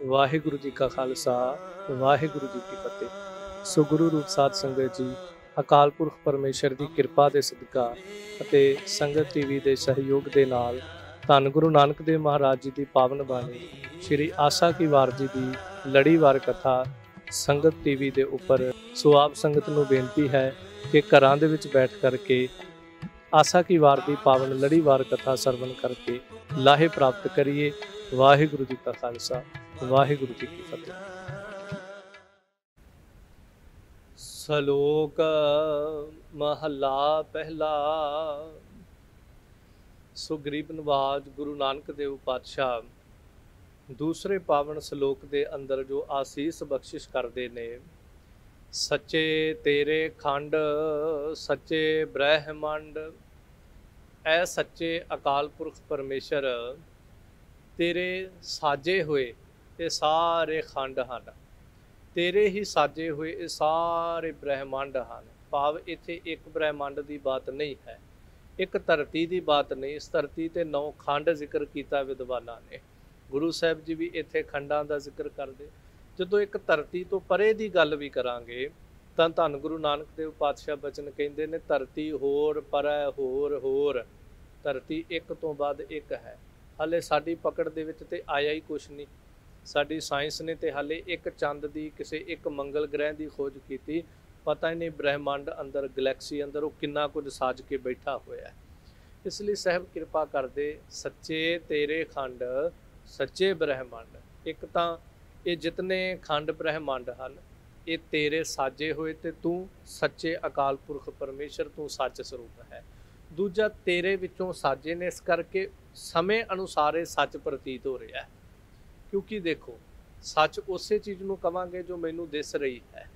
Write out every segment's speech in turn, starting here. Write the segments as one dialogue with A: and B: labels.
A: ਵਾਹਿਗੁਰੂ ਜੀ ਕਾ ਖਾਲਸਾ ਵਾਹਿਗੁਰੂ ਜੀ ਕੀ ਫਤਿਹ। ਸੋ ਗੁਰੂ ਰੂਪ ਸਾਧ ਸੰਗਤ ਜੀ, ਅਕਾਲ ਪੁਰਖ ਪਰਮੇਸ਼ਰ ਦੀ ਕਿਰਪਾ ਦੇ ਸਦਕਾ ਅਤੇ ਸੰਗਤ ਟੀਵੀ ਦੇ ਸਹਿਯੋਗ ਦੇ ਨਾਲ ਧੰਨ ਗੁਰੂ ਨਾਨਕ ਦੇਵ ਮਹਾਰਾਜ ਜੀ ਦੀ ਪਾਵਨ ਬਾਣੀ ਸ਼੍ਰੀ ਆਸਾ ਕੀ ਵਾਰ ਜੀ ਦੀ ਲੜੀਵਾਰ ਕਥਾ ਸੰਗਤ ਟੀਵੀ ਦੇ ਉੱਪਰ। ਸੋ ਆਪ ਸੰਗਤ ਨੂੰ ਬੇਨਤੀ ਹੈ ਕਿ ਘਰਾਂ ਦੇ ਵਿੱਚ ਬੈਠ ਕਰਕੇ ਆਸਾ ਕੀ ਵਾਰ ਦੀ ਪਾਵਨ ਲੜੀਵਾਰ ਕਥਾ ਸਰਵਣ ਕਰਕੇ ਲਾਹੇ ਪ੍ਰਾਪਤ ਕਰੀਏ। ਵਾਹਿਗੁਰੂ ਜੀ ਕਾ ਖਾਲਸਾ ਵਾਹਿਗੁਰੂ ਜੀ ਕੀ ਫਤਿਹ। ਸ਼ਲੋਕ ਮਹਲਾ ਪਹਿਲਾ। ਸੋ ਗਰੀਬ ਨਵਾਜ ਗੁਰੂ ਨਾਨਕ ਦੇਵ ਪਾਤਸ਼ਾਹ ਦੂਸਰੇ ਪਾਵਨ ਸ਼ਲੋਕ ਦੇ ਅੰਦਰ ਜੋ ਆਸੀਸ ਬਖਸ਼ਿਸ਼ ਕਰਦੇ ਨੇ, ਸੱਚੇ ਤੇਰੇ ਖੰਡ ਸੱਚੇ ਬ੍ਰਹਿਮੰਡ, ਐ ਸੱਚੇ ਅਕਾਲ ਪੁਰਖ ਪਰਮੇਸ਼ਰ, ਤੇਰੇ ਸਾਜੇ ਹੋਏ ਇਹ ਸਾਰੇ ਖੰਡ ਹਨ, ਤੇਰੇ ਹੀ ਸਾਜੇ ਹੋਏ ਇਹ ਸਾਰੇ ਬ੍ਰਹਿਮੰਡ ਹਨ। ਭਾਵ ਇੱਥੇ ਇੱਕ ਬ੍ਰਹਿਮੰਡ ਦੀ ਬਾਤ ਨਹੀਂ ਹੈ, ਇੱਕ ਧਰਤੀ ਦੀ ਬਾਤ ਨਹੀਂ। ਇਸ ਧਰਤੀ ਤੇ 9 ਖੰਡ ਜ਼ਿਕਰ ਕੀਤਾ ਵਿਦਵਾਨਾਂ ਨੇ। ਗੁਰੂ ਸਾਹਿਬ ਜੀ ਵੀ ਇੱਥੇ ਖੰਡਾਂ ਦਾ ਜ਼ਿਕਰ ਕਰਦੇ। ਜਦੋਂ ਇੱਕ ਧਰਤੀ ਤੋਂ ਪਰੇ ਦੀ ਗੱਲ ਵੀ ਕਰਾਂਗੇ ਤਾਂ ਧੰਨ ਗੁਰੂ ਨਾਨਕ ਦੇਵ ਪਾਤਸ਼ਾਹ ਬਚਨ ਕਹਿੰਦੇ ਨੇ, ਧਰਤੀ ਹੋਰ ਪਰੈ ਹੋਰ ਹੋਰ, ਧਰਤੀ ਇੱਕ ਤੋਂ ਬਾਅਦ ਇੱਕ ਹੈ। ਹਾਲੇ ਸਾਡੀ ਪਕੜ ਦੇ ਵਿੱਚ ਤੇ ਆਇਆ ਹੀ ਕੁਛ ਨਹੀਂ। ਸਾਡੀ ਸਾਇੰਸ ਨੇ ਤੇ ਹਾਲੇ ਇੱਕ ਚੰਦ ਦੀ, ਕਿਸੇ ਇੱਕ ਮੰਗਲ ਗ੍ਰਹਿ ਦੀ ਖੋਜ ਕੀਤੀ। ਪਤਾ ਹੀ ਨਹੀਂ ਬ੍ਰਹਿਮੰਡ ਅੰਦਰ, ਗਲੈਕਸੀ ਅੰਦਰ ਉਹ ਕਿੰਨਾ ਕੁਝ ਸਾਜ ਕੇ ਬੈਠਾ ਹੋਇਆ ਹੈ। ਇਸ ਲਈ ਸਾਹਿਬ ਕਿਰਪਾ ਕਰਦੇ, ਸੱਚੇ ਤੇਰੇ ਖੰਡ ਸੱਚੇ ਬ੍ਰਹਿਮੰਡ। ਇੱਕ ਤਾਂ ਇਹ ਜਿਤਨੇ ਖੰਡ ਬ੍ਰਹਿਮੰਡ ਹਨ ਇਹ ਤੇਰੇ ਸਾਜੇ ਹੋਏ ਤੇ ਤੂੰ ਸੱਚੇ ਅਕਾਲ ਪੁਰਖ ਪਰਮੇਸ਼ਰ, ਤੂੰ ਸੱਚ ਸਰੂਪ ਹੈ। ਦੂਜਾ, ਤੇਰੇ ਵਿੱਚੋਂ ਸਾਜੇ ਨੇ, ਇਸ ਕਰਕੇ ਸਮੇਂ ਅਨੁਸਾਰ ਇਹ ਸੱਚ ਪ੍ਰਤੀਤ ਹੋ ਰਿਹਾ ਹੈ। ਕਿਉਂਕਿ ਦੇਖੋ, ਸੱਚ ਉਸੇ ਚੀਜ਼ ਨੂੰ ਕਵਾਂਗੇ ਜੋ ਮੈਨੂੰ ਦਿਸ ਰਹੀ ਹੈ।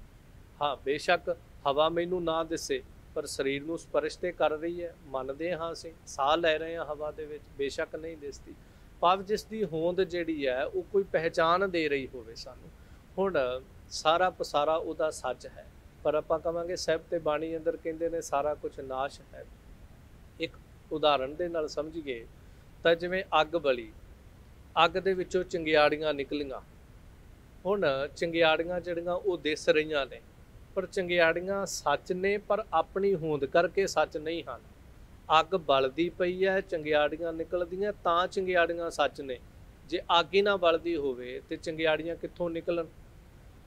A: ਹਾਂ, ਬੇਸ਼ੱਕ ਹਵਾ ਮੈਨੂੰ ਨਾ ਦਿਸੇ ਪਰ ਸਰੀਰ ਨੂੰ ਸਪਰਸ਼ ਤੇ ਕਰ ਰਹੀ ਹੈ, ਮੰਨਦੇ ਹਾਂ ਅਸੀਂ। ਸਾਹ ਲੈ ਰਹੇ ਹਾਂ ਹਵਾ ਦੇ ਵਿੱਚ, ਬੇਸ਼ੱਕ ਨਹੀਂ ਦਿਸਦੀ। ਭਾਵ ਜਿਸ ਦੀ ਹੋਂਦ ਜਿਹੜੀ ਹੈ ਉਹ ਕੋਈ ਪਹਿਚਾਣ ਦੇ ਰਹੀ ਹੋਵੇ ਸਾਨੂੰ। ਹੁਣ ਸਾਰਾ ਪਸਾਰਾ ਉਹਦਾ ਸੱਚ ਹੈ, ਪਰ ਆਪਾਂ ਕਵਾਂਗੇ ਸਾਹਿਬ ਤੇ ਬਾਣੀ ਅੰਦਰ ਕਹਿੰਦੇ ਨੇ ਸਾਰਾ ਕੁਝ ਨਾਸ਼ ਹੈ। ਇੱਕ ਉਦਾਹਰਣ ਦੇ ਨਾਲ ਸਮਝੀਏ ਤਾਂ ਜਿਵੇਂ ਅੱਗ ਬਲੀ, ਅੱਗ ਦੇ ਵਿੱਚੋਂ ਚੰਗਿਆੜੀਆਂ ਨਿਕਲੀਆਂ। ਹੁਣ ਚੰਗਿਆੜੀਆਂ ਜਿਹੜੀਆਂ ਉਹ ਦਿਸ ਰਹੀਆਂ ਨੇ, ਪਰ ਚੰਗਿਆੜੀਆਂ ਸੱਚ ਨੇ, ਪਰ ਆਪਣੀ ਹੋਂਦ ਕਰਕੇ ਸੱਚ ਨਹੀਂ ਹਨ। ਅੱਗ ਬਲਦੀ ਪਈ ਹੈ, ਚੰਗਿਆੜੀਆਂ ਨਿਕਲਦੀਆਂ, ਤਾਂ ਚੰਗਿਆੜੀਆਂ ਸੱਚ ਨੇ। ਜੇ ਅੱਗ ਹੀ ਨਾ ਬਲਦੀ ਹੋਵੇ ਤੇ ਚੰਗਿਆੜੀਆਂ ਕਿੱਥੋਂ ਨਿਕਲਣ?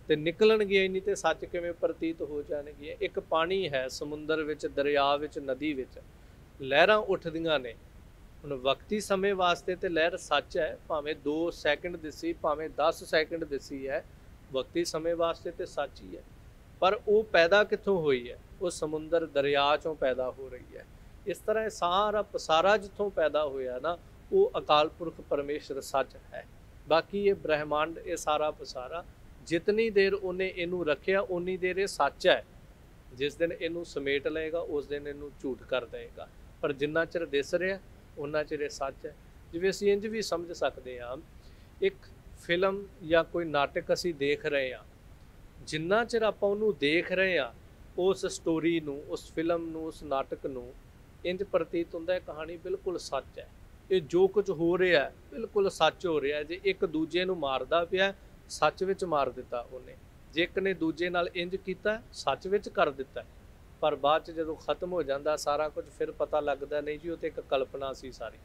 A: ਤੇ ਨਿਕਲਣਗੀਆਂ ਹੀ ਨਹੀਂ ਤੇ ਸੱਚ ਕਿਵੇਂ ਪ੍ਰਤੀਤ ਹੋ ਜਾਣਗੀਆਂ? ਇੱਕ ਪਾਣੀ ਹੈ ਸਮੁੰਦਰ ਵਿੱਚ, ਦਰਿਆ ਵਿੱਚ, ਨਦੀ ਵਿੱਚ, ਲਹਿਰਾਂ ਉੱਠਦੀਆਂ ਨੇ। ਹੁਣ ਵਕਤੀ ਸਮੇਂ ਵਾਸਤੇ ਤੇ ਲਹਿਰ ਸੱਚ ਹੈ, ਭਾਵੇਂ 2 ਸੈਕਿੰਡ ਦਿਸੀ, ਭਾਵੇਂ 10 ਸੈਕਿੰਡ ਦਿਸੀ ਹੈ, ਵਕਤੀ ਸਮੇਂ ਵਾਸਤੇ ਤੇ ਸੱਚ ਹੀ ਹੈ। ਪਰ ਉਹ ਪੈਦਾ ਕਿੱਥੋਂ ਹੋਈ ਹੈ? ਉਹ ਸਮੁੰਦਰ ਦਰਿਆ ਚੋਂ ਪੈਦਾ ਹੋ ਰਹੀ ਹੈ। ਇਸ ਤਰ੍ਹਾਂ ਇਹ ਸਾਰਾ ਪਸਾਰਾ ਜਿੱਥੋਂ ਪੈਦਾ ਹੋਇਆ ਨਾ, ਉਹ ਅਕਾਲ ਪੁਰਖ ਪਰਮੇਸ਼ਰ ਸੱਚ ਹੈ। ਬਾਕੀ ਇਹ ਬ੍ਰਹਿਮੰਡ, ਇਹ ਸਾਰਾ ਪਸਾਰਾ, ਜਿਤਨੀ ਦੇਰ ਉਹਨੇ ਇਹਨੂੰ ਰੱਖਿਆ ਉਨੀ ਦੇਰ ਇਹ ਸੱਚ ਹੈ। ਜਿਸ ਦਿਨ ਇਹਨੂੰ ਸਮੇਟ ਲਏਗਾ ਉਸ ਦਿਨ ਇਹਨੂੰ ਝੂਠ ਕਰ ਦੇਗਾ। ਪਰ ਜਿੰਨਾ ਚਿਰ ਦਿਸ ਰਿਹਾ ਉਹਨਾਂ ਚਿਰ ਇਹ ਸੱਚ ਹੈ। ਜਿਵੇਂ ਅਸੀਂ ਇੰਝ ਵੀ ਸਮਝ ਸਕਦੇ ਹਾਂ, ਇੱਕ ਫਿਲਮ ਜਾਂ ਕੋਈ ਨਾਟਕ ਅਸੀਂ ਦੇਖ ਰਹੇ ਹਾਂ, ਜਿੰਨਾ ਚਿਰ ਆਪਾਂ ਉਹਨੂੰ ਦੇਖ ਰਹੇ ਹਾਂ ਉਸ ਸਟੋਰੀ ਨੂੰ, ਉਸ ਫਿਲਮ ਨੂੰ, ਉਸ ਨਾਟਕ ਨੂੰ, ਇੰਝ ਪ੍ਰਤੀਤ ਹੁੰਦਾ ਹੈ ਕਹਾਣੀ ਬਿਲਕੁਲ ਸੱਚ ਹੈ। ਇਹ ਜੋ ਕੁਝ ਹੋ ਰਿਹਾ ਬਿਲਕੁਲ ਸੱਚ ਹੋ ਰਿਹਾ। ਜੇ ਇੱਕ ਦੂਜੇ ਨੂੰ ਮਾਰਦਾ ਪਿਆ, ਸੱਚ ਵਿੱਚ ਮਾਰ ਦਿੱਤਾ ਉਹਨੇ। ਜੇ ਇੱਕ ਨੇ ਦੂਜੇ ਨਾਲ ਇੰਝ ਕੀਤਾ, ਸੱਚ ਵਿੱਚ ਕਰ ਦਿੱਤਾ। ਪਰ ਬਾਅਦ 'ਚ ਜਦੋਂ ਖਤਮ ਹੋ ਜਾਂਦਾ ਸਾਰਾ ਕੁਝ, ਫਿਰ ਪਤਾ ਲੱਗਦਾ ਨਹੀਂ ਜੀ ਉਹ ਤੇ ਇੱਕ ਕਲਪਨਾ ਸੀ ਸਾਰੀ।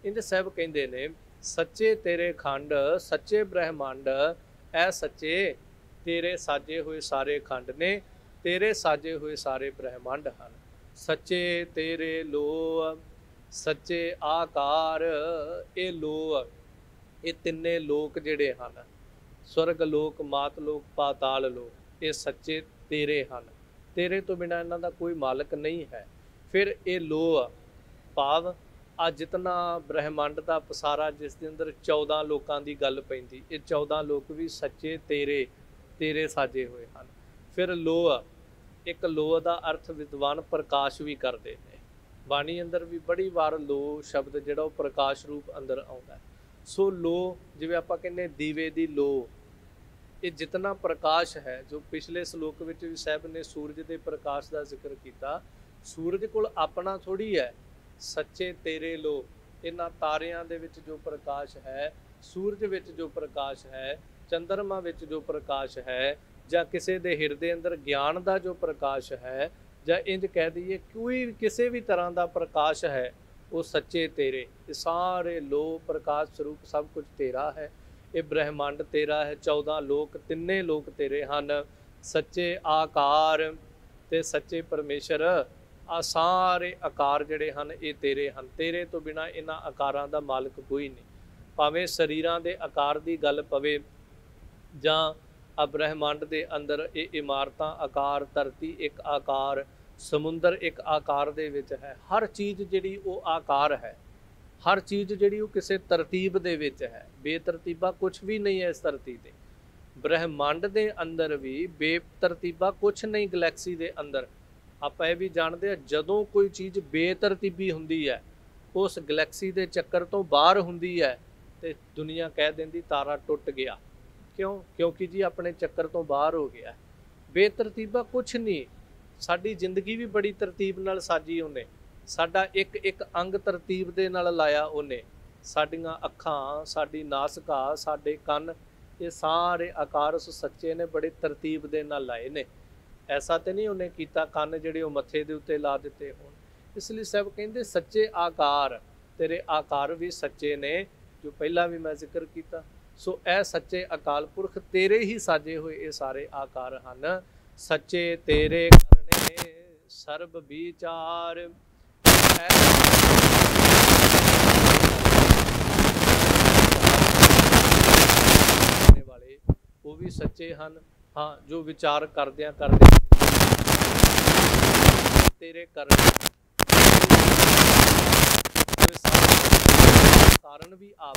A: ਇੰਝ ਸਾਹਿਬ ਕਹਿੰਦੇ ਨੇ, ਸੱਚੇ ਤੇਰੇ ਖੰਡ ਸੱਚੇ ਬ੍ਰਹਿਮੰਡ, ਐ ਸੱਚੇ ਤੇਰੇ ਸਾਜੇ ਹੋਏ ਸਾਰੇ ਖੰਡ ਨੇ, ਤੇਰੇ ਸਾਜੇ ਹੋਏ ਸਾਰੇ ਬ੍ਰਹਿਮੰਡ ਹਨ। ਸੱਚੇ ਤੇਰੇ ਲੋਹ ਸੱਚੇ ਆਕਾਰ, ਇਹ ਲੋਹ, ਇਹ ਤਿੰਨੇ ਲੋਕ ਜਿਹੜੇ ਹਨ, ਸਵਰਗ ਲੋਕ, ਮਾਤ ਲੋਕ, ਪਾਤਾਲ ਲੋਕ, ਇਹ ਸੱਚੇ ਤੇਰੇ ਹਨ। ਤੇਰੇ ਤੋਂ ਬਿਨਾਂ ਇਹਨਾਂ ਦਾ ਕੋਈ ਮਾਲਕ ਨਹੀਂ ਹੈ। ਫਿਰ ਇਹ ਲੋਹ, ਭਾਵ ਆ ਜਿਤਨਾ ਬ੍ਰਹਿਮੰਡ ਦਾ ਪਸਾਰਾ, ਜਿਸ ਦੇ ਅੰਦਰ 14 ਲੋਕਾਂ ਦੀ ਗੱਲ ਪੈਂਦੀ, ਇਹ 14 ਲੋਕ ਵੀ ਸੱਚੇ ਤੇਰੇ, ਤੇਰੇ ਸਾਜੇ ਹੋਏ ਹਨ। ਫਿਰ ਲੋਹ, ਇੱਕ ਲੋਹ ਦਾ ਅਰਥ ਵਿਦਵਾਨ ਪ੍ਰਕਾਸ਼ ਵੀ ਕਰਦੇ ਨੇ। ਬਾਣੀ ਅੰਦਰ ਵੀ ਬੜੀ ਵਾਰ ਲੋਹ ਸ਼ਬਦ ਜਿਹੜਾ ਉਹ ਪ੍ਰਕਾਸ਼ ਰੂਪ ਅੰਦਰ ਆਉਂਦਾ। ਸੋ ਲੋਹ, ਜਿਵੇਂ ਆਪਾਂ ਕਹਿੰਦੇ ਦੀਵੇ ਦੀ ਲੋਹ, ਇਹ ਜਿਤਨਾ ਪ੍ਰਕਾਸ਼ ਹੈ, ਜੋ ਪਿਛਲੇ ਸ਼ਲੋਕ ਵਿੱਚ ਵੀ ਸਾਹਿਬ ਨੇ ਸੂਰਜ ਦੇ ਪ੍ਰਕਾਸ਼ ਦਾ ਜ਼ਿਕਰ ਕੀਤਾ, ਸੂਰਜ ਕੋਲ ਆਪਣਾ ਥੋੜੀ ਹੈ। ਸੱਚੇ ਤੇਰੇ ਲੋ, ਇਹਨਾਂ ਤਾਰਿਆਂ ਦੇ ਵਿੱਚ ਜੋ ਪ੍ਰਕਾਸ਼ ਹੈ, सूरज विच जो प्रकाश है, चंद्रमा विच जो प्रकाश है, ਜਾਂ ਕਿਸੇ ਦੇ ਹਿਰਦੇ ਅੰਦਰ ਗਿਆਨ ਦਾ ਜੋ ਪ੍ਰਕਾਸ਼ ਹੈ, ਜਾਂ ਇੰਜ ਕਹਿ ਦਈਏ ਕੋਈ ਕਿਸੇ ਵੀ ਤਰ੍ਹਾਂ ਦਾ ਪ੍ਰਕਾਸ਼ ਹੈ, ਉਹ ਸੱਚੇ ਤੇਰੇ। ਇਹ ਸਾਰੇ ਲੋਕ ਪ੍ਰਕਾਸ਼ ਸਰੂਪ ਸਭ ਕੁਝ ਤੇਰਾ ਹੈ। ਇਹ ਬ੍ਰਹਿਮੰਡ ਤੇਰਾ ਹੈ, 14 ਲੋਕ, ਤਿੰਨੇ ਲੋਕ ਤੇਰੇ ਹਨ। ਸੱਚੇ ਆਕਾਰ ਤੇ ਸੱਚੇ ਪਰਮੇਸ਼ਰ, ਆ ਸਾਰੇ ਆਕਾਰ ਜਿਹੜੇ ਹਨ ਇਹ ਤੇਰੇ ਹਨ। ਤੇਰੇ ਤੋਂ ਬਿਨਾਂ ਇਹਨਾਂ ਆਕਾਰਾਂ ਦਾ ਮਾਲਕ ਕੋਈ ਨਹੀਂ। ਭਾਵੇਂ ਸਰੀਰਾਂ ਦੇ ਆਕਾਰ ਦੀ ਗੱਲ ਪਵੇ ਜਾਂ ਆ ਬ੍ਰਹਿਮੰਡ ਦੇ ਅੰਦਰ ਇਹ ਇਮਾਰਤਾਂ ਆਕਾਰ, ਧਰਤੀ ਇੱਕ ਆਕਾਰ, ਸਮੁੰਦਰ ਇੱਕ ਆਕਾਰ ਦੇ ਵਿੱਚ ਹੈ। ਹਰ ਚੀਜ਼ ਜਿਹੜੀ ਉਹ ਆਕਾਰ ਹੈ, ਹਰ ਚੀਜ਼ ਜਿਹੜੀ ਉਹ ਕਿਸੇ ਤਰਤੀਬ ਦੇ ਵਿੱਚ ਹੈ। ਬੇਤਰਤੀਬਾ ਕੁਛ ਵੀ ਨਹੀਂ ਹੈ ਇਸ ਧਰਤੀ 'ਤੇ। ਬ੍ਰਹਿਮੰਡ ਦੇ ਅੰਦਰ ਵੀ ਬੇਤਰਤੀਬਾ ਕੁਛ ਨਹੀਂ। ਗਲੈਕਸੀ ਦੇ ਅੰਦਰ ਆਪਾਂ ਇਹ ਵੀ ਜਾਣਦੇ ਹਾਂ, ਜਦੋਂ ਕੋਈ ਚੀਜ਼ ਬੇਤਰਤੀਬੀ ਹੁੰਦੀ ਹੈ, ਉਸ ਗਲੈਕਸੀ ਦੇ ਚੱਕਰ ਤੋਂ ਬਾਹਰ ਹੁੰਦੀ ਹੈ, ਤੇ ਦੁਨੀਆ ਕਹਿ ਦਿੰਦੀ ਤਾਰਾ ਟੁੱਟ ਗਿਆ। ਕਿਉਂ? ਕਿਉਂਕਿ ਜੀ ਆਪਣੇ ਚੱਕਰ ਤੋਂ ਬਾਹਰ ਹੋ ਗਿਆ। ਬੇਤਰਤੀਬਾ ਕੁਛ ਨਹੀਂ। ਸਾਡੀ ਜ਼ਿੰਦਗੀ ਵੀ ਬੜੀ ਤਰਤੀਬ ਨਾਲ ਸਾਜੀ ਉਹਨੇ। ਸਾਡਾ ਇੱਕ ਇੱਕ ਅੰਗ ਤਰਤੀਬ ਦੇ ਨਾਲ ਲਾਇਆ ਉਹਨੇ। ਸਾਡੀਆਂ ਅੱਖਾਂ, ਸਾਡੀ ਨਾਸਿਕਾ, ਸਾਡੇ ਕੰਨ, ਇਹ ਸਾਰੇ ਆਕਾਰ ਉਸ ਸੱਚੇ ਨੇ ਬੜੇ ਤਰਤੀਬ ਦੇ ਨਾਲ ਲਾਏ ਨੇ। ਐਸਾ ਤਾਂ ਨਹੀਂ ਉਹਨੇ ਕੀਤਾ ਕੰਨ ਜਿਹੜੇ ਉਹ ਮੱਥੇ ਦੇ ਉੱਤੇ ਲਾ ਦਿੱਤੇ ਹੋਣ। ਇਸ ਲਈ ਸਭ ਕਹਿੰਦੇ ਸੱਚੇ ਆਕਾਰ, ਤੇਰੇ ਆਕਾਰ ਵੀ ਸੱਚੇ ਨੇ, ਜੋ ਪਹਿਲਾਂ ਵੀ ਮੈਂ ਜ਼ਿਕਰ ਕੀਤਾ। ਸੋ ਇਹ ਸੱਚੇ ਅਕਾਲ ਪੁਰਖ ਤੇਰੇ ਹੀ ਸਾਜੇ ਹੋਏ ਇਹ ਸਾਰੇ ਆਕਾਰ ਹਨ। ਸੱਚੇ ਤੇਰੇ ਕਰਨੇ ਸਰਬ ਵਿਚਾਰ। ਵਾਲੇ ਉਹ ਵੀ ਸੱਚੇ ਹਨ। ਹਾਂ, ਜੋ ਵਿਚਾਰ ਕਰਦਿਆਂ ਕਰਦਿਆਂ ਤੇਰੇ ਕਰਨੇ ਕਾਰਨ ਵੀ ਆਪ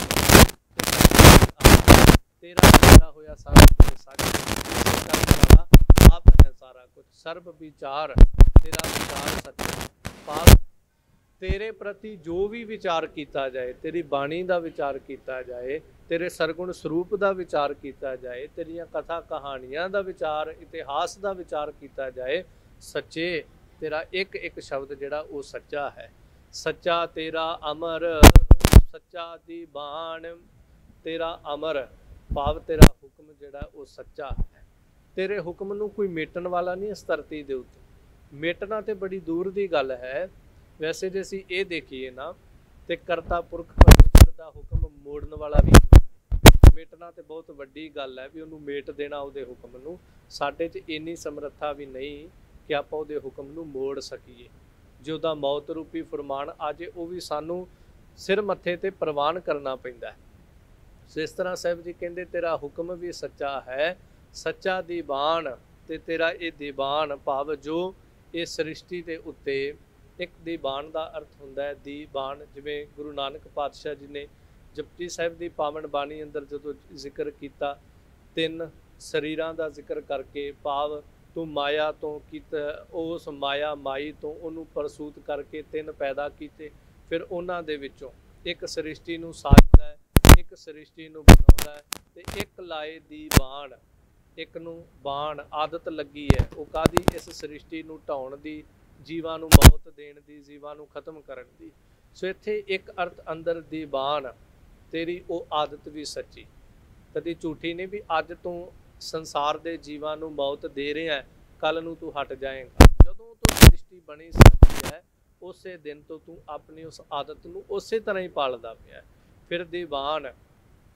A: ਤੇਰਾ ਕੀਤਾ ਹੋਇਆ ਸਾਰਾ ਕੁਝ ਸੱਚ ਵਾਲਾ ਆਪ ਹੈ। ਸਾਰਾ ਕੁਝ ਸਰਬ ਵਿਚਾਰ, ਤੇਰਾ ਵਿਚਾਰ ਸੱਚ। ਭਾਵ ਤੇਰੇ ਪ੍ਰਤੀ ਜੋ ਵੀ ਵਿਚਾਰ ਕੀਤਾ ਜਾਏ, ਤੇਰੀ ਬਾਣੀ ਦਾ ਵਿਚਾਰ ਕੀਤਾ ਜਾਏ, ਤੇਰੇ ਸਰਗੁਣ ਸਰੂਪ ਦਾ ਵਿਚਾਰ ਕੀਤਾ ਜਾਏ, ਤੇਰੀਆਂ ਕਥਾ ਕਹਾਣੀਆਂ ਦਾ ਵਿਚਾਰ, ਇਤਿਹਾਸ ਦਾ ਵਿਚਾਰ ਕੀਤਾ ਜਾਏ, ਸੱਚੇ ਤੇਰਾ ਇੱਕ ਇੱਕ ਸ਼ਬਦ ਜਿਹੜਾ ਉਹ ਸੱਚਾ ਹੈ। ਸੱਚਾ ਤੇਰਾ ਅਮਰ, ਸੱਚਾ ਦੀ ਬਾਣ, ਤੇਰਾ ਅਮਰ। ਭਾਵ ਤੇਰਾ ਹੁਕਮ ਜਿਹੜਾ ਉਹ ਸੱਚਾ ਹੈ। ਤੇਰੇ ਹੁਕਮ ਨੂੰ ਕੋਈ ਮੇਟਣ ਵਾਲਾ ਨਹੀਂ ਇਸ ਧਰਤੀ ਦੇ ਉੱਤੇ। ਮੇਟਣਾ ਤੇ ਬੜੀ ਦੂਰ ਦੀ ਗੱਲ ਹੈ। ਵੈਸੇ ਜੇ ਅਸੀਂ ਇਹ ਦੇਖੀਏ ਨਾ, ਤੇ ਕਰਤਾ ਪੁਰਖ ਪਰਮੇਸ਼ਰ ਦਾ ਹੁਕਮ ਮੋੜਨ ਵਾਲਾ ਵੀ। ਮੇਟਣਾ ਤੇ ਬਹੁਤ ਵੱਡੀ ਗੱਲ ਹੈ ਵੀ ਉਹਨੂੰ ਮੇਟ ਦੇਣਾ ਉਹਦੇ ਹੁਕਮ ਨੂੰ। ਸਾਡੇ 'ਚ ਇੰਨੀ ਸਮਰੱਥਾ ਵੀ ਨਹੀਂ ਕਿ ਆਪਾਂ ਉਹਦੇ ਹੁਕਮ ਨੂੰ ਮੋੜ ਸਕੀਏ। ਜੇ ਉਹਦਾ ਮੌਤ ਰੂਪੀ ਫਰਮਾਨ ਆ ਜੇ, ਉਹ ਵੀ ਸਾਨੂੰ ਸਿਰ ਮੱਥੇ ਤੇ ਪ੍ਰਵਾਨ ਕਰਨਾ ਪੈਂਦਾ ਹੈ। ਸੋ ਇਸ ਤਰ੍ਹਾਂ ਸਾਹਿਬ ਜੀ ਕਹਿੰਦੇ ਤੇਰਾ ਹੁਕਮ ਵੀ ਸੱਚਾ ਹੈ। ਸੱਚਾ ਦੀਵਾਨ, ਤੇ ਤੇਰਾ ਇਹ ਦੀਵਾਨ ਭਾਵ ਜੋ ਇਹ ਸ੍ਰਿਸ਼ਟੀ ਦੇ ਉੱਤੇ, ਇੱਕ ਦੀਵਾਨ ਦਾ ਅਰਥ ਹੁੰਦਾ ਹੈ ਦੀਵਾਨ। ਜਿਵੇਂ ਗੁਰੂ ਨਾਨਕ ਪਾਤਸ਼ਾਹ ਜੀ ਨੇ ਜਪਜੀ ਸਾਹਿਬ ਦੀ ਪਾਵਨ ਬਾਣੀ ਅੰਦਰ ਜਦੋਂ ਜ਼ਿਕਰ ਕੀਤਾ, 3 ਸਰੀਰਾਂ ਦਾ ਜ਼ਿਕਰ ਕਰਕੇ, ਭਾਵ ਤੂੰ ਮਾਇਆ ਤੋਂ ਕੀਤਾ, ਉਸ ਮਾਇਆ ਮਾਈ ਤੋਂ ਉਹਨੂੰ ਪ੍ਰਸੂਤ ਕਰਕੇ 3 ਪੈਦਾ ਕੀਤੇ। ਫਿਰ ਉਹਨਾਂ ਦੇ ਵਿੱਚੋਂ ਇੱਕ ਸ੍ਰਿਸ਼ਟੀ ਨੂੰ ਸਾਜਦਾ ਹੈ, ਇੱਕ ਸ੍ਰਿਸ਼ਟੀ ਨੂੰ ਬਣਾਉਂਦਾ ਹੈ, ਤੇ ਇੱਕ ਲਾਏ ਦੀ ਬਾਣ। ਇੱਕ ਨੂੰ ਬਾਣ ਆਦਤ ਲੱਗੀ ਹੈ, ਉਹ ਕਾਹਦੀ? ਇਸ ਸ੍ਰਿਸ਼ਟੀ ਨੂੰ ਢਾਉਣ ਦੀ, ਜੀਵਾਂ ਨੂੰ ਮੌਤ ਦੇਣ ਦੀ, ਜੀਵਾਂ ਨੂੰ ਖਤਮ ਕਰਨ ਦੀ। ਸੋ ਇੱਥੇ ਇੱਕ ਅਰਥ ਅੰਦਰ ਦੀ ਬਾਣ, ਤੇਰੀ ਉਹ ਆਦਤ ਵੀ ਸੱਚੀ, ਕਦੀ ਝੂਠੀ ਨਹੀਂ ਵੀ ਅੱਜ ਤੂੰ ਸੰਸਾਰ ਦੇ ਜੀਵਾਂ ਨੂੰ ਮੌਤ ਦੇ ਰਿਹਾ, ਕੱਲ ਨੂੰ ਤੂੰ ਹਟ ਜਾਏਗਾ। ਜਦੋਂ ਤੋਂ ਸ੍ਰਿਸ਼ਟੀ ਬਣੀ ਸੱਚੀ ਹੈ, ਉਸੇ ਦਿਨ ਤੋਂ ਤੂੰ ਆਪਣੀ ਉਸ ਆਦਤ ਨੂੰ ਉਸੇ ਤਰ੍ਹਾਂ ਹੀ ਪਾਲਦਾ ਪਿਆ। ਫਿਰ ਦੀਵਾਨ,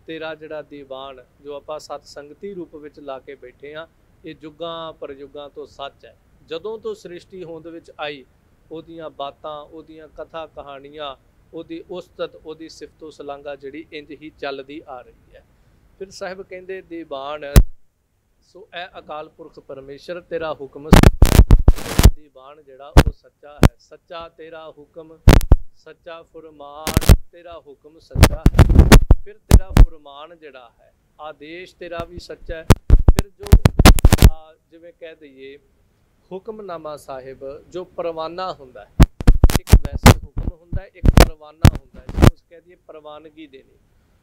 A: ਤੇਰਾ ਜਿਹੜਾ ਦੀਵਾਨ ਜੋ ਆਪਾਂ ਸਤ ਸੰਗਤੀ ਰੂਪ ਵਿੱਚ ਲਾ ਕੇ ਬੈਠੇ ਹਾਂ, ਇਹ ਜੁਗਾਂ ਪਰਯੁਗਾਂ ਤੋਂ ਸੱਚ ਹੈ। ਜਦੋਂ ਤੋਂ ਸ੍ਰਿਸ਼ਟੀ ਹੋਂਦ ਵਿੱਚ ਆਈ, ਉਹਦੀਆਂ ਬਾਤਾਂ, ਉਹਦੀਆਂ ਕਥਾ ਕਹਾਣੀਆਂ, ਉਹਦੀ ਉਸਤਤ, ਉਹਦੀ ਸਿਫਤੋ ਸਲਾਂਘਾ ਜਿਹੜੀ ਇੰਜ ਹੀ ਚੱਲਦੀ ਆ ਰਹੀ ਹੈ। ਫਿਰ ਸਾਹਿਬ ਕਹਿੰਦੇ ਦੀਵਾਨ। ਸੋ ਇਹ ਅਕਾਲ ਪੁਰਖ ਪਰਮੇਸ਼ਰ ਤੇਰਾ ਹੁਕਮ ਦੀਵਾਨ ਜਿਹੜਾ ਉਹ ਸੱਚਾ ਹੈ। ਸੱਚਾ ਤੇਰਾ ਹੁਕਮ, ਸੱਚਾ ਫੁਰਮਾਨ, ਤੇਰਾ ਹੁਕਮ ਸੱਚਾ ਹੈ। ਫਿਰ ਤੇਰਾ ਫੁਰਮਾਨ ਜਿਹੜਾ ਹੈ, ਆਦੇਸ਼ ਤੇਰਾ ਵੀ ਸੱਚਾ ਹੈ। ਫਿਰ ਜੋ ਜਿਵੇਂ ਕਹਿ ਦਈਏ ਹੁਕਮਨਾਮਾ ਸਾਹਿਬ ਜੋ ਪਰਵਾਨਾ ਹੁੰਦਾ ਹੈ, ਇੱਕ ਵੈਸੇ ਹੁਕਮ ਹੁੰਦਾ ਹੈ, ਇੱਕ ਪਰਵਾਨਾ ਹੁੰਦਾ ਹੈ, ਜਿਹਨੂੰ ਅਸੀਂ ਕਹਿ ਦਈਏ ਪ੍ਰਵਾਨਗੀ ਦੇਣੀ।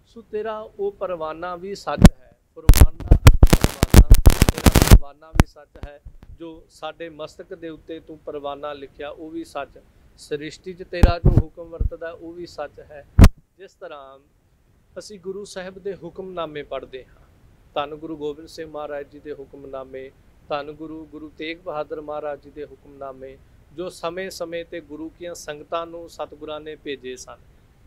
A: ਸੋ ਤੇਰਾ ਉਹ ਪਰਵਾਨਾ ਵੀ ਸੱਚ ਹੈ। ਫੁਰਮਾਨਾ ਪਰਵਾਨਾ, ਤੇਰਾ ਪਰਵਾਨਾ ਵੀ ਸੱਚ ਹੈ। ਜੋ ਸਾਡੇ ਮਸਤਕ ਦੇ ਉੱਤੇ ਤੂੰ ਪਰਵਾਨਾ ਲਿਖਿਆ ਉਹ ਵੀ ਸੱਚ। ਸ੍ਰਿਸ਼ਟੀ 'ਚ ਤੇਰਾ ਜੋ ਹੁਕਮ ਵਰਤਦਾ ਉਹ ਵੀ ਸੱਚ ਹੈ। ਜਿਸ ਤਰ੍ਹਾਂ ਅਸੀਂ ਗੁਰੂ ਸਾਹਿਬ ਦੇ ਹੁਕਮਨਾਮੇ ਪੜ੍ਹਦੇ ਹਾਂ। ਧੰਨ ਗੁਰੂ ਗੋਬਿੰਦ ਸਿੰਘ ਮਹਾਰਾਜ ਜੀ ਦੇ ਹੁਕਮਨਾਮੇ, ਧੰਨ ਗੁਰੂ ਤੇਗ ਬਹਾਦਰ ਮਹਾਰਾਜ ਜੀ ਦੇ ਹੁਕਮਨਾਮੇ, ਜੋ ਸਮੇਂ-ਸਮੇਂ ਤੇ ਗੁਰੂ ਦੀਆਂ ਸੰਗਤਾਂ ਨੂੰ ਸਤਿਗੁਰਾਂ ਨੇ ਭੇਜੇ ਸਨ,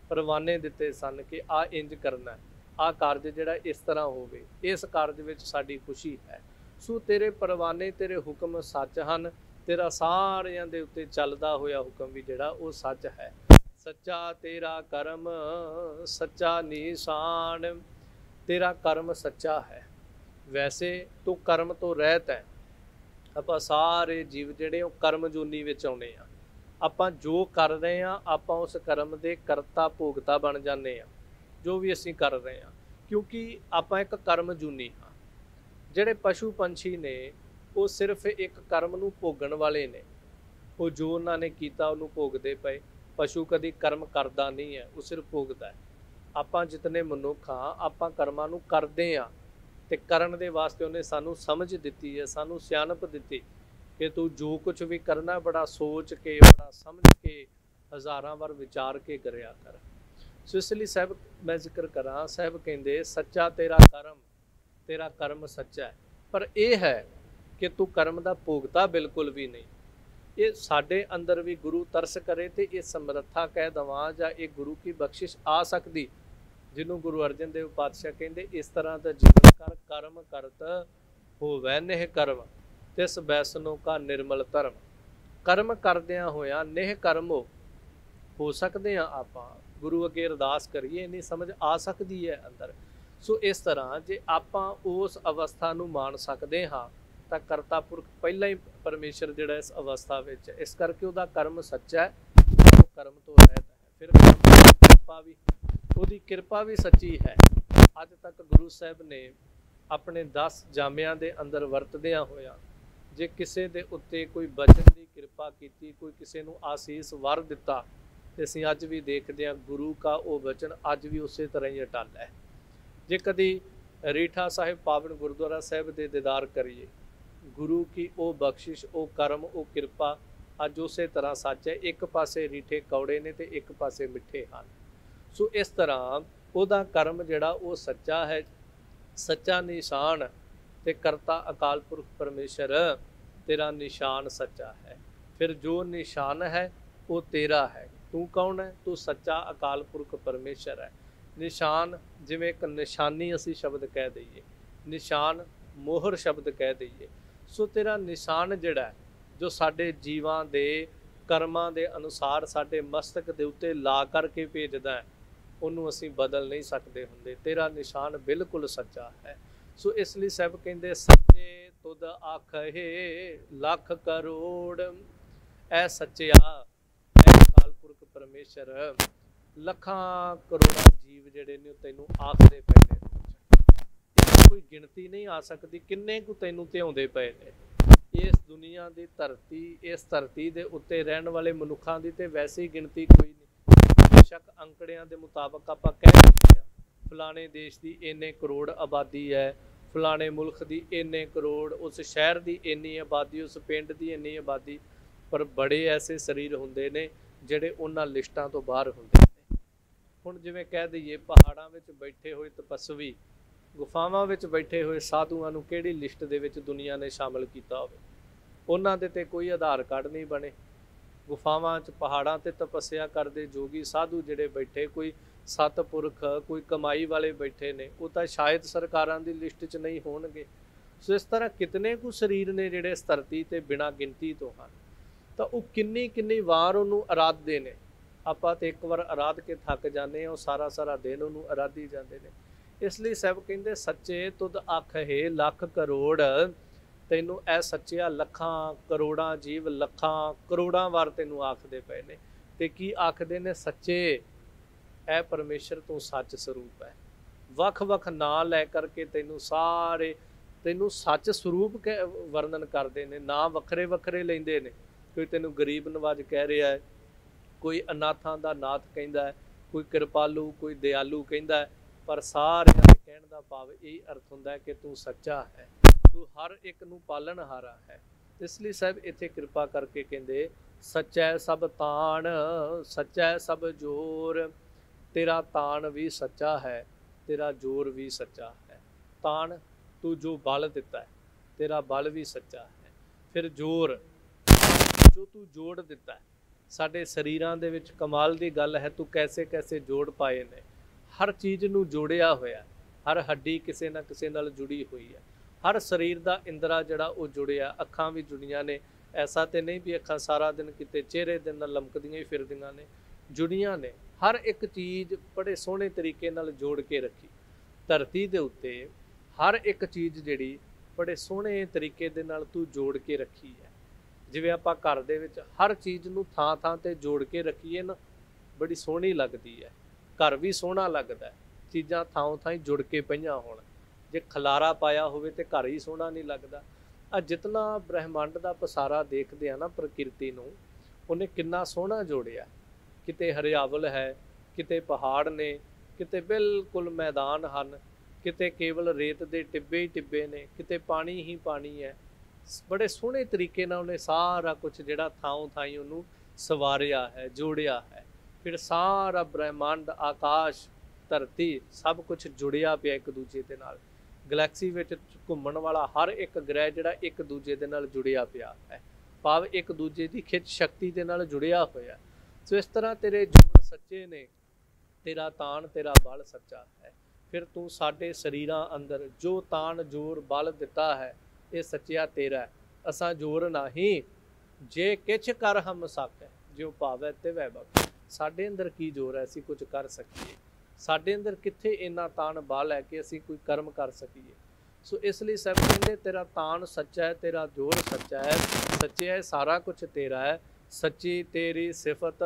A: ਪਰਵਾਨੇ ਦਿੱਤੇ ਸਨ ਕਿ ਆ ਇੰਜ ਕਰਨਾ, ਆ ਕਾਰਜ ਜਿਹੜਾ ਇਸ ਤਰ੍ਹਾਂ ਹੋਵੇ, ਇਸ ਕਾਰਜ ਵਿੱਚ ਸਾਡੀ ਖੁਸ਼ੀ ਹੈ। ਸੋ ਤੇਰੇ ਪਰਵਾਨੇ, ਤੇਰੇ ਹੁਕਮ ਸੱਚ ਹਨ। ਤੇਰਾ ਸਾਰਿਆਂ ਦੇ ਉੱਤੇ ਚੱਲਦਾ ਹੋਇਆ ਹੁਕਮ ਵੀ ਜਿਹੜਾ ਉਹ ਸੱਚ ਹੈ। ਸੱਚਾ ਤੇਰਾ ਕਰਮ, ਸੱਚਾ ਨਿਸ਼ਾਨ। ਤੇਰਾ ਕਰਮ ਸੱਚਾ ਹੈ। ਵੈਸੇ ਤੂੰ ਕਰਮ ਤੋਂ ਰਹਿਤ ਹੈ। ਆਪਾਂ ਸਾਰੇ ਜੀਵ ਜਿਹੜੇ ਉਹ ਕਰਮ ਜੂਨੀ ਵਿੱਚ ਆਉਣੇ ਆ। ਆਪਾਂ ਜੋ ਕਰ ਰਹੇ ਹਾਂ, ਆਪਾਂ ਉਸ ਕਰਮ ਦੇ ਕਰਤਾ ਭੋਗਤਾ ਬਣ ਜਾਂਦੇ ਹਾਂ, ਜੋ ਵੀ ਅਸੀਂ ਕਰ ਰਹੇ ਹਾਂ, ਕਿਉਂਕਿ ਆਪਾਂ ਇੱਕ ਕਰਮ ਜੂਨੀ ਹਾਂ। ਜਿਹੜੇ ਪਸ਼ੂ ਪੰਛੀ ਨੇ ਉਹ ਸਿਰਫ ਇੱਕ ਕਰਮ ਨੂੰ ਭੋਗਣ ਵਾਲੇ ਨੇ। ਉਹ ਜੋ ਉਹਨਾਂ ਨੇ ਕੀਤਾ ਉਹਨੂੰ ਭੋਗਦੇ ਪਏ। ਪਸ਼ੂ ਕਦੀ ਕਰਮ ਕਰਦਾ ਨਹੀਂ ਹੈ, ਉਹ ਸਿਰਫ ਭੋਗਦਾ ਹੈ। ਆਪਾਂ ਜਿਤਨੇ ਮਨੁੱਖ ਹਾਂ, ਆਪਾਂ ਕਰਮਾਂ ਨੂੰ ਕਰਦੇ ਹਾਂ, ਤੇ ਕਰਨ ਦੇ ਵਾਸਤੇ ਉਹਨੇ ਸਾਨੂੰ ਸਮਝ ਦਿੱਤੀ ਹੈ, ਸਾਨੂੰ ਸਿਆਣਪ ਦਿੱਤੀ ਕਿ ਤੂੰ ਜੋ ਕੁਝ ਵੀ ਕਰਨਾ ਬੜਾ ਸੋਚ ਕੇ, ਬੜਾ ਸਮਝ ਕੇ, ਹਜ਼ਾਰਾਂ ਵਾਰ ਵਿਚਾਰ ਕੇ ਕਰਿਆ ਕਰ। ਸੋ ਇਸ ਲਈ ਸਾਹਿਬ ਮੈਂ ਜ਼ਿਕਰ ਕਰਾਂ, ਸਾਹਿਬ ਕਹਿੰਦੇ ਸੱਚਾ ਤੇਰਾ ਕਰਮ, ਤੇਰਾ ਕਰਮ ਸੱਚਾ ਹੈ। ਪਰ ਇਹ ਹੈ ਕਿ ਤੂੰ ਕਰਮ ਦਾ ਭੋਗਤਾ ਬਿਲਕੁਲ ਵੀ ਨਹੀਂ। ਇਹ ਸਾਡੇ ਅੰਦਰ ਵੀ ਗੁਰੂ ਤਰਸ ਕਰੇ ਤੇ ਇਹ ਸਮਰੱਥਾ ਕਹਿ ਦੇਵਾਂ, ਜਾਂ ਇਹ ਗੁਰੂ ਕੀ ਬਖਸ਼ਿਸ਼ ਆ ਸਕਦੀ, ਜਿਹਨੂੰ ਗੁਰੂ ਅਰਜਨ ਦੇਵ ਪਾਤਸ਼ਾਹ ਕਹਿੰਦੇ ਇਸ ਤਰ੍ਹਾਂ ਦਾ ਜੀਵਨ ਕਰ, ਕਰਮ ਕਰਤ ਹੋਵੈ ਨਿਹ ਕਰਮ, ਤਿਸ ਬੈਸਨੋ ਕਾ ਨਿਰਮਲ ਧਰਮ। ਕਰਮ ਕਰਦਿਆਂ ਹੋਇਆਂ ਨਿਹ ਕਰਮ ਹੋ ਸਕਦੇ ਹਾਂ ਆਪਾਂ। ਗੁਰੂ ਅੱਗੇ ਅਰਦਾਸ ਕਰੀਏ, ਨਹੀਂ ਸਮਝ ਆ ਸਕਦੀ ਹੈ ਅੰਦਰ। ਸੋ ਇਸ ਤਰ੍ਹਾਂ ਜੇ ਆਪਾਂ ਉਸ ਅਵਸਥਾ ਨੂੰ ਮਾਣ ਸਕਦੇ ਹਾਂ ਤਾਂ ਕਰਤਾ ਪੁਰਖ ਪਹਿਲਾਂ ਹੀ ਪਰਮੇਸ਼ਰ ਜਿਹੜਾ ਇਸ ਅਵਸਥਾ ਵਿੱਚ ਹੈ, ਇਸ ਕਰਕੇ ਉਹਦਾ ਕਰਮ ਸੱਚਾ ਹੈ, ਉਹ ਕਰਮ ਤੋਂ ਰਹਿਤ ਹੈ। ਫਿਰ ਕਿਰਪਾ ਵੀ, ਉਹਦੀ ਕਿਰਪਾ ਵੀ ਸੱਚੀ ਹੈ। ਅੱਜ ਤੱਕ ਗੁਰੂ ਸਾਹਿਬ ਨੇ ਆਪਣੇ 10 ਜਾਮਿਆਂ ਦੇ ਅੰਦਰ ਵਰਤਦਿਆਂ ਹੋਇਆ ਜੇ ਕਿਸੇ ਦੇ ਉੱਤੇ ਕੋਈ ਬਚਨ ਦੀ ਕਿਰਪਾ ਕੀਤੀ, ਕੋਈ ਕਿਸੇ ਨੂੰ ਆਸੀਸ ਵਰ ਦਿੱਤਾ, ਤੇ ਅਸੀਂ ਅੱਜ ਵੀ ਦੇਖਦੇ ਹਾਂ ਗੁਰੂ ਕਾ ਉਹ ਬਚਨ ਅੱਜ ਵੀ ਉਸੇ ਤਰ੍ਹਾਂ ਹੀ ਅਟਲ ਹੈ। ਜੇ ਕਦੀ ਰੀਠਾ ਸਾਹਿਬ ਪਾਵਨ ਗੁਰਦੁਆਰਾ ਸਾਹਿਬ ਦੇ ਦੀਦਾਰ ਕਰੀਏ, ਗੁਰੂ ਕੀ ਉਹ ਬਖਸ਼ਿਸ਼, ਉਹ ਕਰਮ, ਉਹ ਕਿਰਪਾ ਅੱਜ ਉਸੇ ਤਰ੍ਹਾਂ ਸੱਚ ਹੈ। ਇੱਕ ਪਾਸੇ ਰੀਠੇ ਕੌੜੇ ਨੇ ਤੇ ਇੱਕ ਪਾਸੇ ਮਿੱਠੇ ਹਨ। ਸੋ ਇਸ ਤਰ੍ਹਾਂ ਉਹਦਾ ਕਰਮ ਜਿਹੜਾ ਉਹ ਸੱਚਾ ਹੈ, ਸੱਚਾ ਨਿਸ਼ਾਨ, ਤੇ ਕਰਤਾ ਅਕਾਲ ਪੁਰਖ ਪਰਮੇਸ਼ਰ ਤੇਰਾ ਨਿਸ਼ਾਨ ਸੱਚਾ ਹੈ। ਫਿਰ ਜੋ ਨਿਸ਼ਾਨ ਹੈ ਉਹ ਤੇਰਾ ਹੈ। ਤੂੰ ਕੌਣ ਹੈ? ਤੂੰ ਸੱਚਾ ਅਕਾਲ ਪੁਰਖ ਪਰਮੇਸ਼ਰ ਹੈ। ਨਿਸ਼ਾਨ ਜਿਵੇਂ ਇੱਕ ਨਿਸ਼ਾਨੀ ਅਸੀਂ ਸ਼ਬਦ ਕਹਿ ਦਈਏ, ਨਿਸ਼ਾਨ ਮੋਹਰ ਸ਼ਬਦ ਕਹਿ ਦਈਏ। ਸੋ ਤੇਰਾ ਨਿਸ਼ਾਨ ਜਿਹੜਾ ਜੋ ਸਾਡੇ ਜੀਵਾਂ ਦੇ ਕਰਮਾਂ ਦੇ ਅਨੁਸਾਰ ਸਾਡੇ ਮਸਤਕ ਦੇ ਉੱਤੇ ਲਾ ਕਰਕੇ ਭੇਜਦਾ ਹੈ, ਉਹਨੂੰ ਅਸੀਂ ਬਦਲ ਨਹੀਂ ਸਕਦੇ ਹੁੰਦੇ। ਤੇਰਾ ਨਿਸ਼ਾਨ ਬਿਲਕੁਲ ਸੱਚਾ ਹੈ। ਸੋ ਇਸ ਲਈ ਸਾਹਿਬ ਕਹਿੰਦੇ ਸੱਚੇ ਤੁਧ ਆਖੇ ਲੱਖ ਕਰੋੜ। ਐ ਸੱਚਿਆ, ਐ ਅਕਾਲ ਪੁਰਖ ਪਰਮੇਸ਼ਰ, ਲੱਖਾਂ ਕਰੋੜਾਂ ਜੀਵ ਜਿਹੜੇ ਨੇ ਉਹ ਤੈਨੂੰ ਆਖਦੇ ਪਏ ਨੇ। ਕੋਈ ਗਿਣਤੀ ਨਹੀਂ ਆ ਸਕਦੀ ਕਿੰਨੇ ਕੁ ਤੈਨੂੰ ਧਿਆਉਂਦੇ ਪਏ ਨੇ। ਇਸ ਦੁਨੀਆ ਦੀ ਧਰਤੀ, ਇਸ ਧਰਤੀ ਦੇ ਉੱਤੇ ਰਹਿਣ ਵਾਲੇ ਮਨੁੱਖਾਂ ਦੀ ਤੇ ਵੈਸੇ ਹੀ ਗਿਣਤੀ ਕੋਈ ਨਹੀਂ। ਬੇਸ਼ੱਕ ਅੰਕੜਿਆਂ ਦੇ ਮੁਤਾਬਕ ਆਪਾਂ ਕਹਿ ਦਿੰਦੇ ਹਾਂ ਫਲਾਣੇ ਦੇਸ਼ ਦੀ ਇੰਨੇ ਕਰੋੜ ਆਬਾਦੀ ਹੈ, ਫਲਾਣੇ ਮੁਲਕ ਦੀ ਇੰਨੇ ਕਰੋੜ, ਉਸ ਸ਼ਹਿਰ ਦੀ ਇੰਨੀ ਆਬਾਦੀ, ਉਸ ਪਿੰਡ ਦੀ ਇੰਨੀ ਆਬਾਦੀ, ਪਰ ਬੜੇ ਐਸੇ ਸਰੀਰ ਹੁੰਦੇ ਨੇ ਜਿਹੜੇ ਉਹਨਾਂ ਲਿਸਟਾਂ ਤੋਂ ਬਾਹਰ ਹੁੰਦੇ ਨੇ। ਹੁਣ ਜਿਵੇਂ ਕਹਿ ਦਈਏ ਪਹਾੜਾਂ ਵਿੱਚ ਬੈਠੇ ਹੋਏ ਤਪਸਵੀ, ਗੁਫਾਵਾਂ ਵਿੱਚ ਬੈਠੇ ਹੋਏ ਸਾਧੂਆਂ ਨੂੰ ਕਿਹੜੀ ਲਿਸਟ ਦੇ ਵਿੱਚ ਦੁਨੀਆ ਨੇ ਸ਼ਾਮਲ ਕੀਤਾ ਹੋਵੇ? ਉਹਨਾਂ ਦੇ ਤੇ ਕੋਈ ਆਧਾਰ ਕਾਰਡ ਨਹੀਂ ਬਣੇ। ਗੁਫਾਵਾਂ 'ਚ ਪਹਾੜਾਂ 'ਤੇ ਤਪੱਸਿਆ ਕਰਦੇ ਜੋਗੀ ਸਾਧੂ ਜਿਹੜੇ ਬੈਠੇ, ਕੋਈ ਸਤਪੁਰਖ, ਕੋਈ ਕਮਾਈ ਵਾਲੇ ਬੈਠੇ ਨੇ, ਉਹ ਤਾਂ ਸ਼ਾਇਦ ਸਰਕਾਰਾਂ ਦੀ ਲਿਸਟ 'ਚ ਨਹੀਂ ਹੋਣਗੇ। ਸੋ ਇਸ ਤਰ੍ਹਾਂ ਕਿਤਨੇ ਕੁ ਸਰੀਰ ਨੇ ਜਿਹੜੇ ਇਸ ਧਰਤੀ 'ਤੇ ਬਿਨਾਂ ਗਿਣਤੀ ਤੋਂ ਹਨ, ਤਾਂ ਉਹ ਕਿੰਨੀ ਵਾਰ ਉਹਨੂੰ ਅਰਾਧਦੇ ਨੇ। ਆਪਾਂ ਤੇ ਇੱਕ ਵਾਰ ਅਰਾਧ ਕੇ ਥੱਕ ਜਾਂਦੇ ਹਾਂ, ਉਹ ਸਾਰਾ ਦਿਨ ਉਹਨੂੰ ਅਰਾਧੀ ਜਾਂਦੇ ਨੇ। ਇਸ ਲਈ ਸਾਹਿਬ ਕਹਿੰਦੇ ਸੱਚੇ ਤੁਧ ਆਖੇ ਲੱਖ ਕਰੋੜ। ਤੈਨੂੰ ਇਹ ਸੱਚਿਆ ਲੱਖਾਂ ਕਰੋੜਾਂ ਜੀਵ ਲੱਖਾਂ ਕਰੋੜਾਂ ਵਾਰ ਤੈਨੂੰ ਆਖਦੇ ਪਏ ਨੇ। ਤੇ ਕੀ ਆਖਦੇ ਨੇ? ਸੱਚੇ, ਇਹ ਪਰਮੇਸ਼ਰ ਤੋਂ ਸੱਚ ਸਰੂਪ ਹੈ। ਵੱਖ ਨਾਂ ਲੈ ਕਰਕੇ ਤੈਨੂੰ ਸਾਰੇ, ਤੈਨੂੰ ਸੱਚ ਸਰੂਪ ਵਰਣਨ ਕਰਦੇ ਨੇ। ਨਾਂ ਵੱਖਰੇ ਲੈਂਦੇ ਨੇ। ਕੋਈ ਤੈਨੂੰ ਗਰੀਬ ਨਵਾਜ ਕਹਿ ਰਿਹਾ ਹੈ, ਕੋਈ ਅਨਾਥਾਂ ਦਾ ਨਾਥ ਕਹਿੰਦਾ ਹੈ, ਕੋਈ ਕਿਰਪਾਲੂ, ਕੋਈ ਦਿਆਲੂ ਕਹਿੰਦਾ ਹੈ, ਪਰ ਸਾਰਿਆਂ ਦੇ ਕਹਿਣ ਦਾ ਭਾਵ ਇਹ ਅਰਥ ਹੁੰਦਾ ਹੈ ਕਿ ਤੂੰ ਸੱਚਾ ਹੈ, ਤੂੰ ਹਰ ਇੱਕ ਨੂੰ ਪਾਲਣਹਾਰਾ ਹੈ। ਇਸ ਲਈ ਸਾਹਿਬ ਇੱਥੇ ਕਿਰਪਾ ਕਰਕੇ ਕਹਿੰਦੇ ਸੱਚਾ ਸਭ ਤਾਣ, ਸੱਚਾ ਸਭ ਜੋਰ। ਤੇਰਾ ਤਾਣ ਵੀ ਸੱਚਾ ਹੈ तेरा जोर भी सच्चा है। तान तू जो बल दिता है, तेरा बल भी सच्चा है। फिर जोर जो तू जोड़ दिता है, साडे शरीरां दे विच कमाल दी गल है, तू कैसे कैसे जोड़ पाए ने। हर चीज़ नूं जोड़िया होया, हर हड्डी किसी ना किसी नाल जुड़ी हुई है, हर शरीर का इंदरा जिहड़ा वो जुड़िया, अखां भी जुड़ियां ने। ऐसा तो नहीं भी अखां सारा दिन किते चेहरे दे नाल लमकदियां ही फिरदियां ने, जुड़ियां ने। हर एक चीज़ बड़े सोहणे तरीके नाल जोड़ के रखी। धरती दे उत्ते हर एक चीज़ जिहड़ी बड़े सोहणे तरीके दे नाल तू जोड़ के रखी है। जिवें आपां घर दे विच हर चीज़ नूं थां थां ते जोड़ के रखीए ना, बड़ी सोहणी लगदी है, घर भी सोहना लगदा है। चीज़ां थां थां जुड़ के पईआं होण, जे खलारा पाया होवे ते घर ही सोहना नहीं लगदा। आ जितना ब्रह्मंड का पसारा देखते हैं ना, प्रकृति नूं उन्हें कितना सोहना जोड़िया। किते हरियावल है, किते पहाड़ ने, किते बिल्कुल मैदान हन, किते केवल रेत दे टिब्बे ही टिब्बे ने, किते पानी ही पानी है। बड़े सोहणे तरीके नाल उन्हें सारा कुछ जिहड़ा थां थाई उन्होंने सवारिया है, जोड़िया है। फिर सारा ब्रह्मंड, आकाश, धरती सब कुछ जुड़िया पिया एक दूजे दे नाल। गलैक्सी विच घूमण वाला हर एक ग्रह जिहड़ा एक दूजे दे नाल जुड़िया पिया है, भाव एक दूजे की खिच शक्ति दे नाल जुड़िया होया। सो इस तरह तेरे जोड़ सच्चे ने, तेरा तान तेरा बल सच्चा है। फिर तू साडे शरीरां अंदर जो तान जोर बल दिता है, ये सच्चिया तेरा है। असां जोर नहीं, जे किछ कर हम सक, जो भावै तिवै बख्श। साडे अंदर की जोर है असीं कुछ कर सकीए? साडे अंदर कित्थे इन्ना तान बल है कि असीं कोई कर्म कर सकीए? सो इसलिए सब कहते तेरा तान सच्चा है, तेरा जोर सच्चा है, सच्चे है सारा कुछ तेरा है। सच्ची तेरी सिफत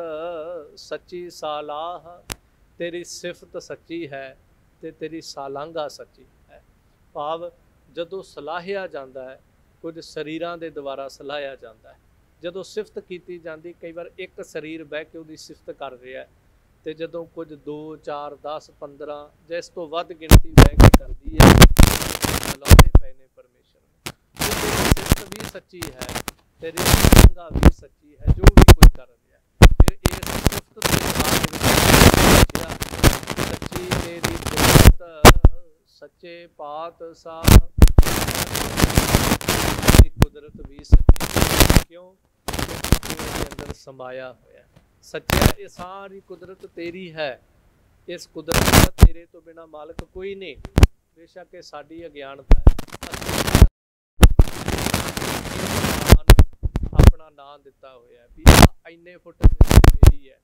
A: सच्ची सालाह, तेरी सिफत सच्ची है ते तेरी सालांगा सच्ची है। भाव जदों सलाहिया जाता है, कुछ शरीरां दे द्वारा सलाहिया जाता है। जदों सिफत की जाती, कई बार एक शरीर बह के उसकी सिफत कर रहा है, तो जदों कुछ 2 4 10 15 ਜਾਂ ਇਸ ਤੋਂ ਵੱਧ गिनती बह के करती है, बुलाते पे ने परमेश्वर ने। तेरी सिफत भी सच्ची है, तेरी सालांगा भी सच्ची है, जो भी कुछ कर रहा है। फिर इस सिफत के बाद सच्ची तेरी कुदरत सच्चे पातशाह, तेरी कुदरत भी सच्ची। क्यों? क्योंकि तेरे अंदर समाया होया। सच्चा ये सारी कुदरत तेरी है। इस कुदरत का तेरे तो बिना मालिक कोई नहीं। बेशक ये साडी अज्ञानता है, अपना नाम दिता होया भी आ इन्ने फुट मेरी है,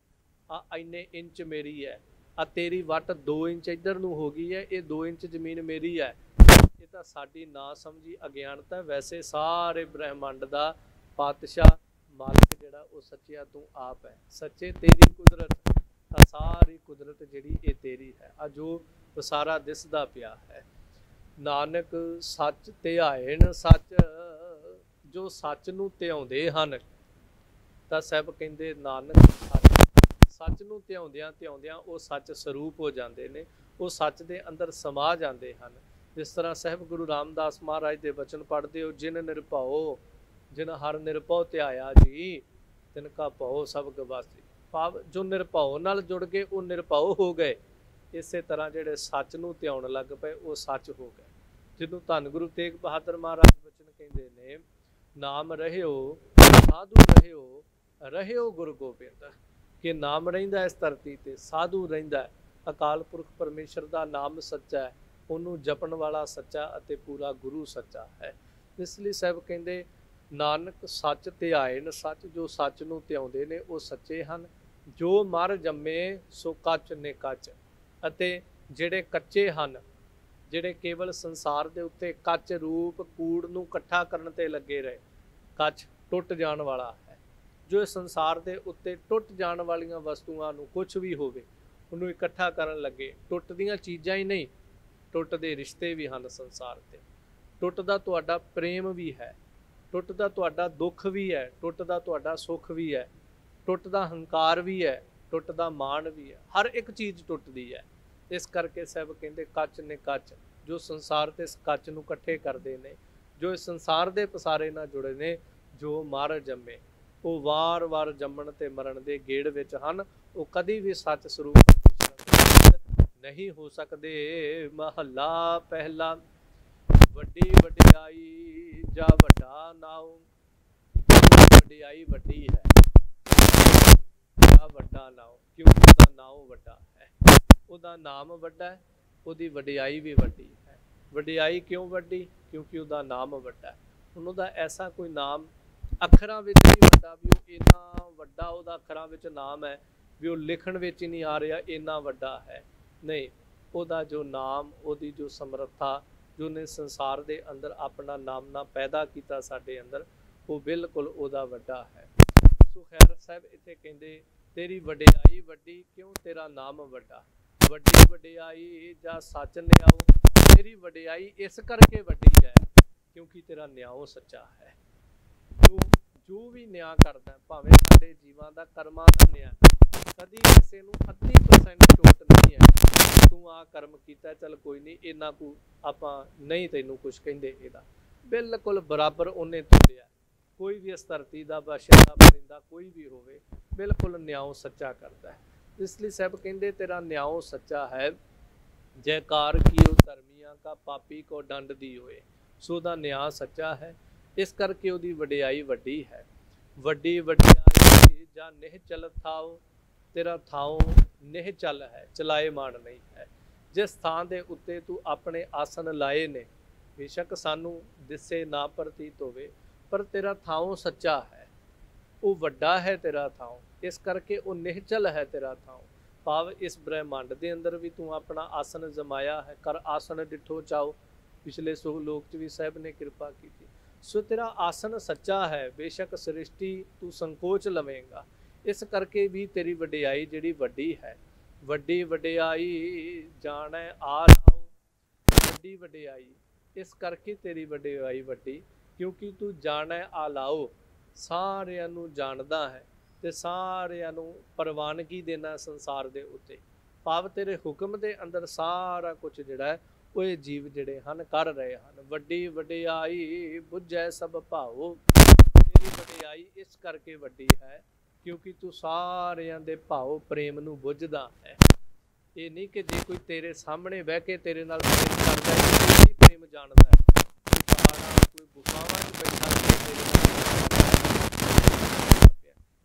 A: आ इन्ने इंच मेरी है, आ तेरी वट 2 इंच इधर नूं हो गई है, ये 2 इंच जमीन मेरी है। ये तो साडी ना समझी अज्ञानता है। वैसे सारे ब्रह्मंड का पातशाह मालिक जिहड़ा वो सच्चिया तू आप है। सच्चे तेरी कुदरत, सारी कुदरत जिहड़ी ये तेरी है। आ जो सारा दिसदा पिया है। नानक सच ध्यान सच, जो सच नूं ध्याउंदे हन, तां सब कहंदे नानक सच। सच नूं ध्याउंदियां ध्याउंदियां वो सच स्वरूप हो जाते हैं, वो सच दे अंदर समा जाते हैं। जिस तरह साहिब गुरु रामदास महाराज के वचन पढ़ते हो, जिन निरभाओ जिन हर निरभौ ध्याया जी, तिनका भौ सब गवासी। भाव जो निरभाओ नाल जुड़ गए वो निरभाओ हो गए। इस तरह जिहड़े सच नूं ध्याउण लग पे वो सच हो गए। जिन्हों धन गुरु तेग बहादुर महाराज वचन कहते ने, नाम रहियो साधु रहियो, रहियो गुरु गोबिंद। कि नाम रहिंदा इस धरती ते, साधु रहिंदा है। अकाल पुरख परमेश्वर का नाम सच्चा है, उन्होंने जपण वाला सच्चा अते पूरा गुरु सच्चा है। इसलिए साहब कहते नानक सच ध्यान सच, जो सच नूं ध्याउंदे ने वो सच्चे हन। जो मर जम्मे सो कच ने कच, अते जिहड़े कच्चे हन, जिहड़े केवल संसार दे उत्ते कच रूप कूड़ नूं इकट्ठा करन ते लगे रहे, कच टुट जाण वाला है। जो इस संसार दे उत्ते टुट जाण वालियां वस्तुआं नूं कुछ भी होवे उन्होंने इकट्ठा करन लगे। टुटदियां चीज़ां ही नहीं, टुटदे रिश्ते भी हैं संसार ते। टुटदा तुहाडा प्रेम भी है, टुटदा तुहाडा दुख भी है, टुटदा तुहाडा सुख भी है, टुटदा हंकार भी है, टुटदा मान भी है। हर एक चीज़ टुटदी है। इस करके सब कहते कच ने कच, जो संसार ते इस कच नूं इकट्ठे करते हैं, जो इस संसार के पसारे नाल जुड़े ने, जो मर जम्मे वो वार वार जम्मण ते मरण के गेड़ विच हन। वो कदी भी सच स्वरूप नहीं हो सकते। महला पहला। वड्डी वड्याई जा वड्डा नाउ। वड्याई वड्डी है जा वड्डा नाउ, क्योंकि उसका नाउ वड्डा है, ਉਹਦਾ नाम वड्डा है, ਉਹਦੀ वड्याई भी वड्डी है। वड्याई क्यों वड्डी? क्योंकि ਉਹਦਾ नाम वड्डा है। ਹੁਣ ਉਹਦਾ ਐਸਾ ਕੋਈ ਨਾਮ ਅੱਖਰਾਂ ਵਿੱਚ ਨਹੀਂ ਵੱਡਾ ਵੀ ਉਹ ਇੰਨਾ ਵੱਡਾ ਉਹਦਾ ਅੱਖਰਾਂ ਵਿੱਚ ਨਾਮ ਹੈ ਵੀ ਉਹ ਲਿਖਣ ਵਿੱਚ ਹੀ ਨਹੀਂ ਆ ਰਿਹਾ ਇੰਨਾ ਵੱਡਾ ਹੈ, ਨਹੀਂ। ਉਹਦਾ ਜੋ ਨਾਮ, ਉਹਦੀ ਜੋ ਸਮਰੱਥਾ, ਜੋ ਨੇ ਸੰਸਾਰ ਦੇ ਅੰਦਰ ਆਪਣਾ ਨਾਮਨਾ ਪੈਦਾ ਕੀਤਾ ਸਾਡੇ ਅੰਦਰ, ਉਹ ਬਿਲਕੁਲ ਉਹਦਾ ਵੱਡਾ ਹੈ। ਸੋ ਖੈਰ ਸਾਹਿਬ ਇੱਥੇ ਕਹਿੰਦੇ ਤੇਰੀ ਵਡਿਆਈ ਵੱਡੀ, ਕਿਉਂ? ਤੇਰਾ ਨਾਮ ਵੱਡਾ। ਵੱਡੀ ਵਡਿਆਈ ਜਾਂ ਸੱਚ ਨਿਆਓ। ਤੇਰੀ ਵਡਿਆਈ ਇਸ ਕਰਕੇ ਵੱਡੀ ਹੈ ਕਿਉਂਕਿ ਤੇਰਾ ਨਿਆਓ ਸੱਚਾ ਹੈ। ਜੋ ਵੀ ਨਿਆਂ ਕਰਦਾ, ਭਾਵੇਂ ਸਾਡੇ ਜੀਵਾਂ ਦਾ ਕਰਮਾਂ ਦਾ ਨਿਆਂ, ਕਦੀ ਕਿਸੇ ਨੂੰ 80% ਛੋਟ ਨਹੀਂ ਹੈ। ਤੂੰ ਆਹ ਕਰਮ ਕੀਤਾ, ਚੱਲ ਕੋਈ ਨਹੀਂ, ਇੰਨਾ ਕੁ ਆਪਾਂ ਨਹੀਂ ਤੈਨੂੰ ਕੁਛ ਕਹਿੰਦੇ, ਇਹਦਾ ਬਿਲਕੁਲ ਬਰਾਬਰ ਉਹਨੇ ਤੋਲਿਆ। ਕੋਈ ਵੀ ਇਸ ਧਰਤੀ ਦਾ ਬਾਸ਼ਿੰਦਾ ਪਰਿੰਦਾ ਕੋਈ ਵੀ ਹੋਵੇ, ਬਿਲਕੁਲ ਨਿਆਓ ਸੱਚਾ ਕਰਦਾ ਹੈ। ਇਸ ਲਈ ਸਾਹਿਬ ਕਹਿੰਦੇ ਤੇਰਾ ਨਿਆਓ ਸੱਚਾ ਹੈ। ਜੈਕਾਰ ਕੀਓ ਧਰਮੀਆਂ ਕਾ ਪਾਪੀ ਕੋ ਡੰਡ ਦੀ ਹੋਏ। ਸੋ ਉਹਦਾ ਨਿਆਂ ਸੱਚਾ ਹੈ, ਇਸ ਕਰਕੇ ਉਹਦੀ ਵਡਿਆਈ ਵੱਡੀ ਹੈ। ਵੱਡੀ ਵਡਿਆਈ ਜਾਂ ਨਿਹਚਲ ਥਾਓ। ਤੇਰਾ ਥਾਓ ਨਿਹਚਲ ਹੈ, ਚਲਾਏ ਮਾਣ ਨਹੀਂ ਹੈ। ਜਿਸ ਥਾਂ ਦੇ ਉੱਤੇ ਤੂੰ ਆਪਣੇ ਆਸਨ ਲਾਏ ਨੇ, ਬੇਸ਼ੱਕ ਸਾਨੂੰ ਦਿਸੇ ਨਾ ਪ੍ਰਤੀਤ ਹੋਵੇ, ਪਰ ਤੇਰਾ ਥਾਂ ਸੱਚਾ ਹੈ, ਉਹ ਵੱਡਾ ਹੈ ਤੇਰਾ ਥਾਂ, ਇਸ ਕਰਕੇ ਉਹ ਨਿਹਚਲ ਹੈ ਤੇਰਾ ਥਾਂ। ਭਾਵ ਇਸ ਬ੍ਰਹਿਮੰਡ ਦੇ ਅੰਦਰ ਵੀ ਤੂੰ ਆਪਣਾ ਆਸਨ ਜਮਾਇਆ ਹੈ। ਕਰ ਆਸਨ ਡਿਠੋ ਚਾਓ, ਪਿਛਲੇ ਲੋਕ 'ਚ ਵੀ ਸਾਹਿਬ ਨੇ ਕਿਰਪਾ ਕੀਤੀ। ਸੋ ਤੇਰਾ ਆਸਨ ਸੱਚਾ ਹੈ, ਬੇਸ਼ੱਕ ਸ੍ਰਿਸ਼ਟੀ ਤੂੰ ਸੰਕੋਚ ਲਵੇਂਗਾ, ਇਸ ਕਰਕੇ ਵੀ ਤੇਰੀ ਵਡਿਆਈ ਜਿਹੜੀ ਵੱਡੀ ਹੈ। ਵੱਡੀ ਵਡਿਆਈ ਜਾਣੈ ਆ ਲਾਓ। ਵੱਡੀ ਵਡਿਆਈ ਇਸ ਕਰਕੇ ਤੇਰੀ ਵਡਿਆਈ ਵੱਡੀ ਕਿਉਂਕਿ ਤੂੰ ਜਾਣੈ ਆ ਲਾਓ, ਸਾਰਿਆਂ ਨੂੰ ਜਾਣਦਾ ਹੈ ਤੇ ਸਾਰਿਆਂ ਨੂੰ ਪ੍ਰਵਾਨਗੀ ਦੇਣਾ ਸੰਸਾਰ ਦੇ ਉੱਤੇ। ਭਾਵ ਤੇਰੇ ਹੁਕਮ ਦੇ ਅੰਦਰ ਸਾਰਾ ਕੁਝ ਜਿਹੜਾ ਹੈ ਉਹ ਇਹ ਜੀਵ ਜਿਹੜੇ ਹਨ ਕਰ ਰਹੇ ਹਨ। ਵੱਡੀ ਵਡਿਆਈ ਬੁੱਝੈ ਸਭ ਭਾਓ। ਤੇਰੀ ਵਡਿਆਈ ਇਸ ਕਰਕੇ ਵੱਡੀ ਹੈ ਕਿਉਂਕਿ ਤੂੰ ਸਾਰਿਆਂ ਦੇ ਭਾਵ ਪ੍ਰੇਮ ਨੂੰ ਬੁੱਝਦਾ ਹੈ। ਇਹ ਨਹੀਂ ਕਿ ਜੇ ਕੋਈ ਤੇਰੇ ਸਾਹਮਣੇ ਬਹਿ ਕੇ ਤੇਰੇ ਨਾਲ ਪ੍ਰੇਮ ਕਰਦਾ ਹੈ ਕੋਈ ਪ੍ਰੇਮ ਜਾਣਦਾ ਹੈ। ਕੋਈ ਗੁਫਾਵਾਂ 'ਚ ਬੈਠਾ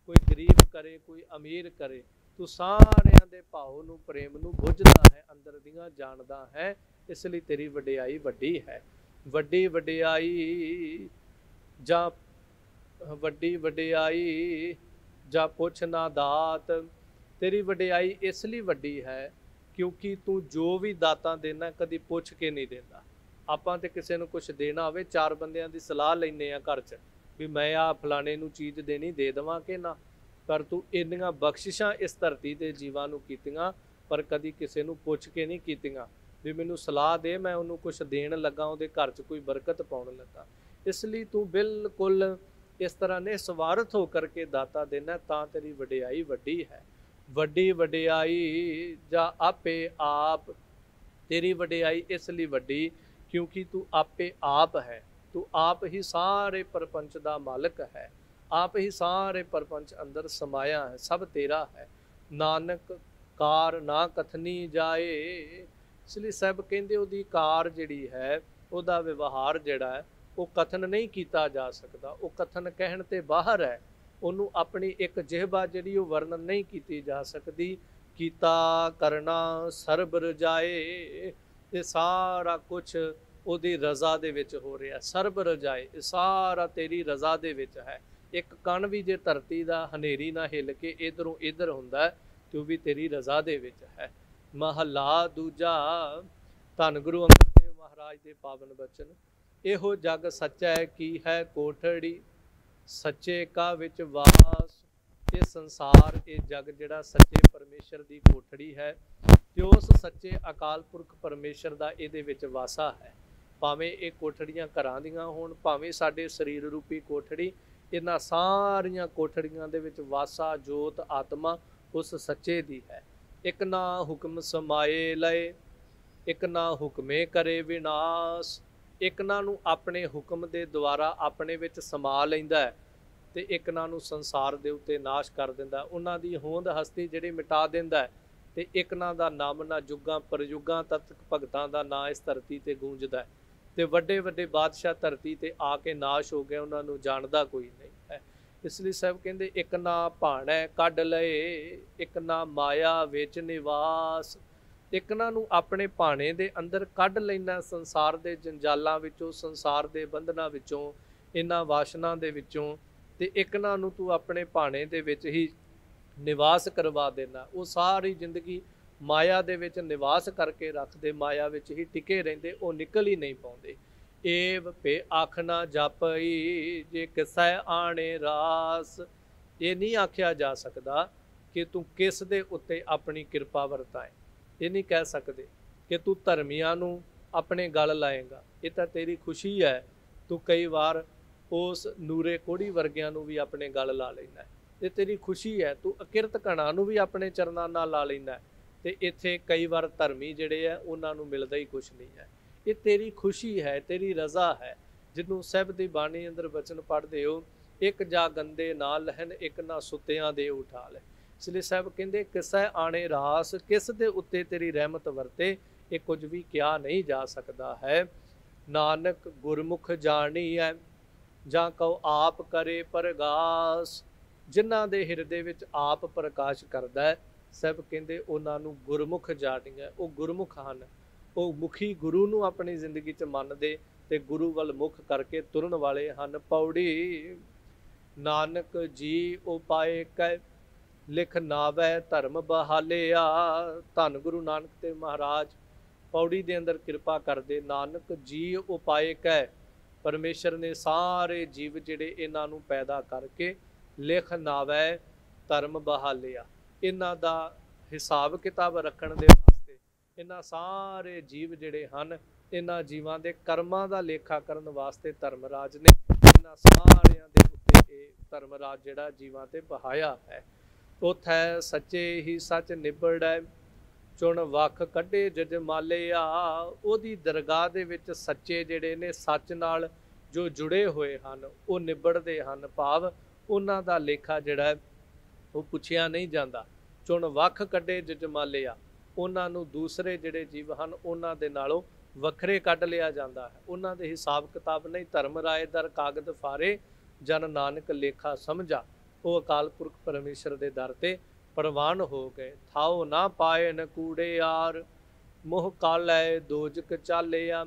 A: ਕੋਈ ਗਰੀਬ ਕਰੇ ਕੋਈ ਅਮੀਰ ਕਰੇ, ਤੂੰ ਸਾਰਿਆਂ ਦੇ ਭਾਵ ਨੂੰ ਪ੍ਰੇਮ ਨੂੰ ਬੁੱਝਦਾ ਹੈ, ਅੰਦਰ ਦੀਆਂ ਜਾਣਦਾ ਹੈ। ਇਸ ਲਈ ਤੇਰੀ ਵਡਿਆਈ ਵੱਡੀ ਹੈ। ਵੱਡੀ ਵਡਿਆਈ ਜਾਂ ਵੱਡੀ ਵਡਿਆਈ ਜਾਂ ਪੁੱਛ ਨਾ ਦਾਤ। ਤੇਰੀ ਵਡਿਆਈ ਇਸ ਲਈ ਵੱਡੀ ਹੈ ਕਿਉਂਕਿ ਤੂੰ ਜੋ ਵੀ ਦਾਤਾਂ ਦੇਣਾ ਕਦੀ ਪੁੱਛ ਕੇ ਨਹੀਂ ਦਿੰਦਾ। ਆਪਾਂ ਤੇ ਕਿਸੇ ਨੂੰ ਕੁਛ ਦੇਣਾ ਹੋਵੇ, ਚਾਰ ਬੰਦਿਆਂ ਦੀ ਸਲਾਹ ਲੈਂਦੇ ਆ ਘਰ 'ਚ ਵੀ ਮੈਂ ਆਹ ਫਲਾਣੇ ਨੂੰ ਚੀਜ਼ ਦੇਣੀ, ਦੇ ਦੇਵਾਂ ਕਿ ਨਾ। ਪਰ ਤੂੰ ਇੰਨੀਆਂ ਬਖਸ਼ਿਸ਼ਾਂ ਇਸ ਧਰਤੀ ਦੇ ਜੀਵਾਂ ਨੂੰ ਕੀਤੀਆਂ, ਪਰ ਕਦੀ ਕਿਸੇ ਨੂੰ ਪੁੱਛ ਕੇ ਨਹੀਂ ਕੀਤੀਆਂ ਵੀ ਮੈਨੂੰ ਸਲਾਹ ਦੇ, ਮੈਂ ਉਹਨੂੰ ਕੁਛ ਦੇਣ ਲੱਗਾ, ਉਹਦੇ ਘਰ 'ਚ ਕੋਈ ਬਰਕਤ ਪਾਉਣ ਲੱਗਾ। ਇਸ ਲਈ ਤੂੰ ਬਿਲਕੁਲ ਇਸ ਤਰ੍ਹਾਂ ਨਿਸਵਾਰਥ ਹੋ ਕਰਕੇ ਦਾਤਾ ਦੇਣਾ, ਤਾਂ ਤੇਰੀ ਵਡਿਆਈ ਵੱਡੀ ਹੈ। ਵੱਡੀ ਵਡਿਆਈ ਜਾਂ ਆਪੇ ਆਪ। ਤੇਰੀ ਵਡਿਆਈ ਇਸ ਲਈ ਵੱਡੀ ਕਿਉਂਕਿ ਤੂੰ ਆਪੇ ਆਪ ਹੈ। ਤੂੰ ਆਪ ਹੀ ਸਾਰੇ ਪ੍ਰਪੰਚ ਦਾ ਮਾਲਕ ਹੈ, ਆਪ ਹੀ ਸਾਰੇ ਪ੍ਰਪੰਚ ਅੰਦਰ ਸਮਾਇਆ ਹੈ, ਸਭ ਤੇਰਾ ਹੈ। ਨਾਨਕ ਕਾਰ ਨਾ ਕਥਨੀ ਜਾਏ। ਇਸ ਲਈ ਸਾਹਿਬ ਕਹਿੰਦੇ ਉਹਦੀ ਕਾਰ ਜਿਹੜੀ ਹੈ, ਉਹਦਾ ਵਿਵਹਾਰ ਜਿਹੜਾ ਹੈ ਉਹ ਕਥਨ ਨਹੀਂ ਕੀਤਾ ਜਾ ਸਕਦਾ, ਉਹ ਕਥਨ ਕਹਿਣ ਤੇ ਬਾਹਰ ਹੈ। ਉਹਨੂੰ ਆਪਣੀ ਇੱਕ ਜਿਹਬਾ ਜਿਹੜੀ ਉਹ ਵਰਣਨ ਨਹੀਂ ਕੀਤੀ ਜਾ ਸਕਦੀ। ਕੀਤਾ ਕਰਨਾ ਸਰਬ ਰਜਾਏ, ਇਹ ਸਾਰਾ ਕੁਛ ਉਹਦੀ ਰਜ਼ਾ ਦੇ ਵਿੱਚ ਹੋ ਰਿਹਾ। ਸਰਬ ਰਜਾਏ, ਇਹ ਸਾਰਾ ਤੇਰੀ ਰਜ਼ਾ ਦੇ ਵਿੱਚ ਹੈ। ਇੱਕ ਕਣ ਵੀ ਜੇ ਧਰਤੀ ਦਾ ਹਨੇਰੀ ਨਾ ਹਿੱਲ ਕੇ ਇੱਧਰੋਂ ਇੱਧਰ ਹੁੰਦਾ ਤੇ ਉਹ ਵੀ ਤੇਰੀ ਰਜ਼ਾ ਦੇ ਵਿੱਚ ਹੈ। ਮਹਲਾ ਦੂਜਾ। ਧੰਨ ਗੁਰੂ ਅੰਗਦ ਦੇਵ ਮਹਾਰਾਜ ਦੇ ਪਾਵਨ ਬਚਨ। ਇਹੋ ਜਗ ਸੱਚਾ ਕੀ ਹੈ ਕੋਠੜੀ, ਸੱਚੇ ਕਾ ਵਿੱਚ ਵਾਸ। ਇਹ ਸੰਸਾਰ, ਇਹ ਜਗ ਜਿਹੜਾ ਸੱਚੇ ਪਰਮੇਸ਼ਰ ਦੀ ਕੋਠੜੀ ਹੈ ਤੇ ਉਸ ਸੱਚੇ ਅਕਾਲ ਪੁਰਖ ਪਰਮੇਸ਼ਰ ਦਾ ਇਹਦੇ ਵਿੱਚ ਵਾਸਾ ਹੈ। ਭਾਵੇਂ ਇਹ ਕੋਠੜੀਆਂ ਘਰਾਂ ਦੀਆਂ ਹੋਣ, ਭਾਵੇਂ ਸਾਡੇ ਸਰੀਰ ਰੂਪੀ ਕੋਠੜੀ, ਇਹਨਾਂ ਸਾਰੀਆਂ ਕੋਠੜੀਆਂ ਦੇ ਵਿੱਚ ਵਾਸਾ ਜੋਤ ਆਤਮਾ ਉਸ ਸੱਚੇ ਦੀ ਹੈ। ਇੱਕ ਨਾ ਹੁਕਮ ਸਮਾਏ ਲਏ, ਇੱਕ ਨਾ ਹੁਕਮੇ ਕਰੇ ਵਿਨਾਸ਼। ਇੱਕ ਨਾ ਨੂੰ ਆਪਣੇ ਹੁਕਮ ਦੇ ਦੁਆਰਾ ਆਪਣੇ ਵਿੱਚ ਸਮਾ ਲੈਂਦਾ ਹੈ ਤੇ ਇੱਕ ਨਾ ਨੂੰ ਸੰਸਾਰ ਦੇ ਉੱਤੇ ਨਾਸ਼ ਕਰ ਦਿੰਦਾ। ਉਹਨਾਂ ਦੀ ਹੋਂਦ ਹਸਤੀ ਜਿਹੜੀ ਮਿਟਾ ਦਿੰਦਾ ਹੈ। ਤੇ ਇੱਕ ਨਾਂ ਦਾ ਨਾਮ ਨਾ ਜੁਗਾਂ ਪ੍ਰਯੁਗਾਂ ਤੱਕ ਭਗਤਾਂ ਦਾ ਨਾਂ ਇਸ ਧਰਤੀ ਤੇ ਗੂੰਜਦਾ ਹੈ। ਤੇ ਵੱਡੇ ਵੱਡੇ ਬਾਦਸ਼ਾਹ ਧਰਤੀ ਤੇ ਆ ਕੇ ਨਾਸ਼ ਹੋ ਗਏ, ਉਹਨਾਂ ਨੂੰ ਜਾਣਦਾ ਕੋਈ ਨਹੀਂ ਹੈ। ਇਸ ਲਈ ਸਾਹਿਬ ਕਹਿੰਦੇ ਇੱਕ ਨਾ ਭਾਣੈ ਕੱਢ ਲਏ, ਇੱਕ ਨਾ ਮਾਇਆ ਵਿੱਚ ਨਿਵਾਸ। ਇੱਕ ਨਾ ਨੂੰ ਆਪਣੇ ਭਾਣੇ ਦੇ ਅੰਦਰ ਕੱਢ ਲੈਣਾ, ਸੰਸਾਰ ਦੇ ਜੰਜਾਲਾਂ ਵਿੱਚੋਂ, ਸੰਸਾਰ ਦੇ ਬੰਧਨਾਂ ਵਿੱਚੋਂ, ਇਹਨਾਂ ਵਾਸ਼ਨਾ ਦੇ ਵਿੱਚੋਂ, ਤੇ ਇੱਕ ਨਾ ਨੂੰ ਤੂੰ ਆਪਣੇ ਭਾਣੇ ਦੇ ਵਿੱਚ ਹੀ ਨਿਵਾਸ ਕਰਵਾ ਦੇਣਾ। ਉਹ ਸਾਰੀ ਜ਼ਿੰਦਗੀ ਮਾਇਆ ਦੇ ਵਿੱਚ ਨਿਵਾਸ ਕਰਕੇ ਰੱਖਦੇ, ਮਾਇਆ ਵਿੱਚ ਹੀ ਟਿਕੇ ਰਹਿੰਦੇ, ਉਹ ਨਿਕਲ ਹੀ ਨਹੀਂ ਪਾਉਂਦੇ। ਏਵ ਭੇ ਆਖਣਾ ਜਾਪਈ ਜੇ ਕਿਸੈ ਆਣੇ ਰਾਸ। ਇਹ ਨਹੀਂ ਆਖਿਆ ਜਾ ਸਕਦਾ ਕਿ ਤੂੰ ਕਿਸ ਦੇ ਉੱਤੇ ਆਪਣੀ ਕਿਰਪਾ ਵਰਤਾਏ। ਇਹ ਨਹੀਂ ਕਹਿ ਸਕਦੇ ਕਿ ਤੂੰ ਧਰਮੀਆਂ ਨੂੰ ਆਪਣੇ ਗਲ ਲਾਏਗਾ। ਇਹ ਤਾਂ ਤੇਰੀ ਖੁਸ਼ੀ ਹੈ, ਤੂੰ ਕਈ ਵਾਰ ਉਸ ਨੂਰੇ ਕੋੜੀ ਵਰਗਿਆਂ ਨੂੰ ਵੀ ਆਪਣੇ ਗਲ ਲਾ ਲੈਂਦਾ। ਇਹ ਤੇਰੀ ਖੁਸ਼ੀ ਹੈ, ਤੂੰ ਅਕਿਰਤ ਘਣਾ ਨੂੰ ਵੀ ਆਪਣੇ ਚਰਨਾਂ ਨਾਲ ਲਾ ਲੈਂਦਾ। ਤੇ ਇੱਥੇ ਕਈ ਵਾਰ ਧਰਮੀ ਜਿਹੜੇ ਆ ਉਹਨਾਂ ਨੂੰ ਮਿਲਦਾ ਹੀ ਕੁਛ ਨਹੀਂ ਹੈ। ਇਹ ਤੇਰੀ ਖੁਸ਼ੀ ਹੈ, ਤੇਰੀ ਰਜ਼ਾ ਹੈ। ਜਿਹਨੂੰ ਸਾਹਿਬ ਦੀ ਬਾਣੀ ਅੰਦਰ ਬਚਨ ਪੜ੍ਹਦੇ ਹੋ, ਇੱਕ ਜਾ ਗੰਦੇ ਨਾ ਲਹਿਣ, ਇੱਕ ਨਾ ਸੁੱਤਿਆਂ ਦੇ ਉਠਾ ਲੈ। ਇਸ ਲਈ ਸਾਹਿਬ ਕਹਿੰਦੇ ਕਿਸੈ ਆਣੇ ਰਾਸ, ਕਿਸ ਦੇ ਉੱਤੇ ਤੇਰੀ ਰਹਿਮਤ ਵਰਤੇ, ਇਹ ਕੁਝ ਵੀ ਕਿਹਾ ਨਹੀਂ ਜਾ ਸਕਦਾ ਹੈ। ਨਾਨਕ ਗੁਰਮੁਖ ਜਾਣੀ ਹੈ ਜਾਂ ਕਉ ਆਪ ਕਰੇ ਪ੍ਰਗਾਸ। ਜਿਨ੍ਹਾਂ ਦੇ ਹਿਰਦੇ ਵਿੱਚ ਆਪ ਪ੍ਰਕਾਸ਼ ਕਰਦਾ ਹੈ, ਸਾਹਿਬ ਕਹਿੰਦੇ ਉਹਨਾਂ ਨੂੰ ਗੁਰਮੁਖ ਜਾਣੀਐ। ਉਹ ਗੁਰਮੁਖ ਹਨ, ਉਹ ਮੁਖੀ ਗੁਰੂ ਨੂੰ ਆਪਣੀ ਜ਼ਿੰਦਗੀ 'ਚ ਮੰਨਦੇ ਤੇ ਗੁਰੂ ਵੱਲ ਮੁਖ ਕਰਕੇ ਤੁਰਨ ਵਾਲੇ ਹਨ। ਪੌੜੀ ਨਾਨਕ ਜੀ ਉਪਾਏ ਕੈ ਲਿਖ ਨਾਵੈ ਧਰਮ ਬਹਾਲਿਆ। ਧੰਨ ਗੁਰੂ ਨਾਨਕ ਤੇ ਮਹਾਰਾਜ ਪੌੜੀ ਦੇ ਅੰਦਰ ਕਿਰਪਾ ਕਰਦੇ। ਨਾਨਕ ਜੀ ਉਪਾਏ ਕੈ, ਪਰਮੇਸ਼ਰ ਨੇ ਸਾਰੇ ਜੀਵ ਜਿਹੜੇ ਇਹਨਾਂ ਨੂੰ ਪੈਦਾ ਕਰਕੇ ਲਿਖ ਨਾਵੈ ਧਰਮ ਬਹਾਲਿਆ, ਇਹਨਾਂ ਦਾ ਹਿਸਾਬ ਕਿਤਾਬ ਰੱਖਣ ਦੇ ਵਾਸਤੇ, ਇਹਨਾਂ ਸਾਰੇ ਜੀਵ ਜਿਹੜੇ ਹਨ, ਇਹਨਾਂ ਜੀਵਾਂ ਦੇ ਕਰਮਾਂ ਦਾ ਲੇਖਾ ਕਰਨ ਵਾਸਤੇ ਧਰਮਰਾਜ ਨੇ ਇਹਨਾਂ ਸਾਰਿਆਂ ਦੇ ਉੱਤੇ ਇਹ ਧਰਮਰਾਜ ਜਿਹੜਾ ਜੀਵਾਂ ਤੇ ਬਹਾਇਆ ਹੈ। ਉਥੈ ਸੱਚੇ ਹੀ ਸੱਚ ਨਿਬੜੈ, ਚੁਣ ਵੱਖ ਕੱਢੇ ਜਜਮਾਲਿਆ। ਉਹਦੀ ਦਰਗਾਹ ਦੇ ਵਿੱਚ ਸੱਚੇ ਜਿਹੜੇ ਨੇ, ਸੱਚ ਨਾਲ ਜੋ ਜੁੜੇ ਹੋਏ ਹਨ, ਉਹ ਨਿਬੜਦੇ ਹਨ। ਭਾਵ ਉਹਨਾਂ ਦਾ ਲੇਖਾ ਜਿਹੜਾ ਉਹ ਪੁੱਛਿਆ ਨਹੀਂ ਜਾਂਦਾ। ਚੁਣ ਵੱਖ ਕੱਢੇ ਜਜਮਾਲਿਆ, ਉਹਨਾਂ ਨੂੰ ਦੂਸਰੇ ਜਿਹੜੇ ਜੀਵ ਹਨ ਉਹਨਾਂ ਦੇ ਨਾਲੋਂ ਵੱਖਰੇ ਕੱਢ ਲਿਆ ਜਾਂਦਾ ਹੈ। ਉਹਨਾਂ ਦੇ ਹਿਸਾਬ ਕਿਤਾਬ ਨਹੀਂ। ਧਰਮ ਰਾਏ ਦਰ ਕਾਗਦ ਫਾਰੇ, ਜਨ ਨਾਨਕ ਲੇਖਾ ਸਮਝਾ। ਉਹ ਅਕਾਲ ਪੁਰਖ ਪਰਮੇਸ਼ਰ ਦੇ ਦਰ ਤੇ ਪ੍ਰਵਾਨ ਹੋ ਗਏ। ਥਾਉ ਨਾ ਪਾਏ ਨ ਕੂੜੇਆਰ, ਮੋਹ ਕਾਲੈ ਦੋਜਕ ਚਾਲਿਆ।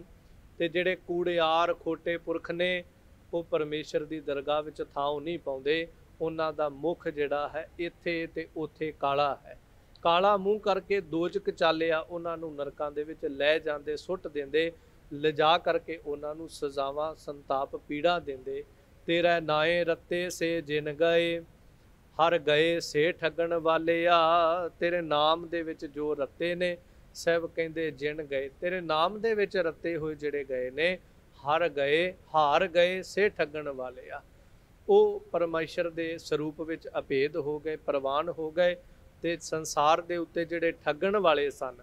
A: ਤੇ ਜਿਹੜੇ ਕੂੜੇਆਰ ਖੋਟੇ ਪੁਰਖ ਨੇ, ਉਹ ਪਰਮੇਸ਼ਰ ਦੀ ਦਰਗਾਹ ਵਿੱਚ ਥਾਉ ਨਹੀਂ ਪਾਉਂਦੇ। ਉਹਨਾਂ ਦਾ ਮੁਖ ਜਿਹੜਾ ਹੈ ਇੱਥੇ ਤੇ ਉੱਥੇ ਕਾਲਾ ਹੈ। ਕਾਲਾ ਮੂੰਹ ਕਰਕੇ ਦੋਜਕ ਚਾਲਿਆ, ਉਹਨਾਂ ਨੂੰ ਨਰਕਾਂ ਦੇ ਵਿੱਚ ਲੈ ਜਾਂਦੇ, ਸੁੱਟ ਦਿੰਦੇ, ਲਿਜਾ ਕਰਕੇ ਉਹਨਾਂ ਨੂੰ ਸਜ਼ਾਵਾਂ, ਸੰਤਾਪ, ਪੀੜਾ ਦਿੰਦੇ। ਤੇਰਾ ਨਾਏ ਰੱਤੇ ਸੇ ਜਿਨ ਗਏ, ਹਰ ਗਏ ਸੇ ਠੱਗਣ ਵਾਲਿਆ। ਤੇਰੇ ਨਾਮ ਦੇ ਵਿੱਚ ਜੋ ਰੱਤੇ ਨੇ, ਸਾਹਿਬ ਕਹਿੰਦੇ ਜਿਨ ਗਏ, ਤੇਰੇ ਨਾਮ ਦੇ ਵਿੱਚ ਰੱਤੇ ਹੋਏ ਜਿਹੜੇ ਗਏ ਨੇ, ਹਰ ਗਏ, ਹਾਰ ਗਏ ਸੇ ਠੱਗਣ ਵਾਲਿਆ। ਉਹ ਪਰਮੇਸ਼ਰ ਦੇ ਸਰੂਪ ਵਿੱਚ ਅਭੇਦ ਹੋ ਗਏ, ਪ੍ਰਵਾਨ ਹੋ ਗਏ, ਤੇ ਸੰਸਾਰ ਦੇ ਉੱਤੇ ਜਿਹੜੇ ਠੱਗਣ ਵਾਲੇ ਸਨ,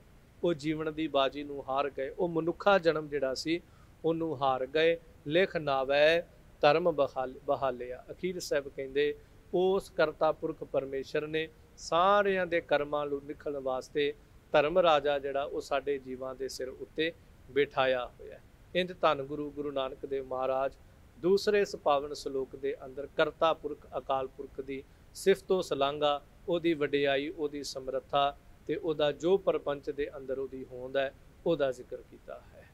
A: ਉਹ ਜੀਵਨ ਦੀ ਬਾਜੀ ਨੂੰ ਹਾਰ ਗਏ। ਉਹ ਮਨੁੱਖਾ ਜਨਮ ਜਿਹੜਾ ਸੀ ਉਹਨੂੰ ਹਾਰ ਗਏ। ਲਿਖ ਨਾਵੈ ਧਰਮ ਬਹਾਲਿਆ। ਅਖੀਰ ਸਾਹਿਬ ਕਹਿੰਦੇ ਉਸ ਕਰਤਾ ਪੁਰਖ ਪਰਮੇਸ਼ਰ ਨੇ ਸਾਰਿਆਂ ਦੇ ਕਰਮਾਂ ਨੂੰ ਲਿਖਣ ਵਾਸਤੇ ਧਰਮ ਰਾਜਾ ਜਿਹੜਾ ਉਹ ਸਾਡੇ ਜੀਵਾਂ ਦੇ ਸਿਰ ਉੱਤੇ ਬਿਠਾਇਆ ਹੋਇਆ। ਇੰਜ ਧੰਨ ਗੁਰੂ ਨਾਨਕ ਦੇਵ ਮਹਾਰਾਜ ਦੂਸਰੇ ਇਸ ਪਾਵਨ ਸ਼ਲੋਕ ਦੇ ਅੰਦਰ ਕਰਤਾ ਪੁਰਖ ਅਕਾਲ ਪੁਰਖ ਦੀ ਸਿਫਤੋ ਸਲਾਂਘਾ, ਉਹਦੀ ਵਡਿਆਈ, ਉਹਦੀ ਸਮਰੱਥਾ ਤੇ ਉਹਦਾ ਜੋ ਪਰਪੰਚ ਦੇ ਅੰਦਰ ਉਹਦੀ ਹੋਂਦ ਹੈ, ਉਹਦਾ ਜ਼ਿਕਰ ਕੀਤਾ ਹੈ।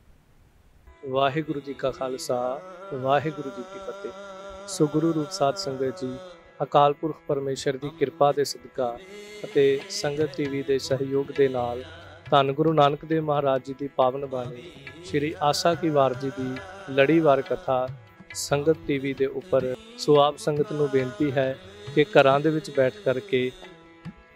A: ਵਾਹਿਗੁਰੂ ਜੀ ਕਾ ਖਾਲਸਾ, ਵਾਹਿਗੁਰੂ ਜੀ ਕੀ ਫਤਿਹ। ਸੋ ਗੁਰੂ ਰੂਪ ਸਾਧ ਸੰਗਤ ਜੀ, ਅਕਾਲ ਪੁਰਖ ਪਰਮੇਸ਼ਰ ਦੀ ਕਿਰਪਾ ਦੇ ਸਦਕਾ ਅਤੇ ਸੰਗਤ ਟੀਵੀ ਦੇ ਸਹਿਯੋਗ ਦੇ ਨਾਲ ਧੰਨ ਗੁਰੂ ਨਾਨਕ ਦੇਵ ਮਹਾਰਾਜ ਜੀ ਦੀ ਪਾਵਨ ਬਾਣੀ ਸ਼੍ਰੀ ਆਸਾ ਕੀ ਵਾਰ ਜੀ ਦੀ ਲੜੀਵਾਰ ਕਥਾ ਸੰਗਤ ਟੀਵੀ ਦੇ ਉੱਪਰ। ਸੋ ਆਪ ਸੰਗਤ ਨੂੰ ਬੇਨਤੀ ਹੈ ਕਿ ਘਰਾਂ ਦੇ ਵਿੱਚ ਬੈਠ ਕਰਕੇ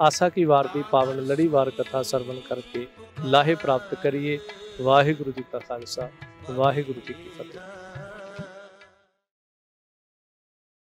A: ਆਸਾ ਕੀ ਵਾਰ ਦੀ ਪਾਵਨ ਲੜੀਵਾਰ ਕਥਾ ਸਰਵਣ ਕਰਕੇ ਲਾਹੇ ਪ੍ਰਾਪਤ ਕਰੀਏ। ਵਾਹਿਗੁਰੂ ਜੀ ਕਾ ਖਾਲਸਾ, ਵਾਹਿਗੁਰੂ ਜੀ ਕੀ ਫਤਿਹ।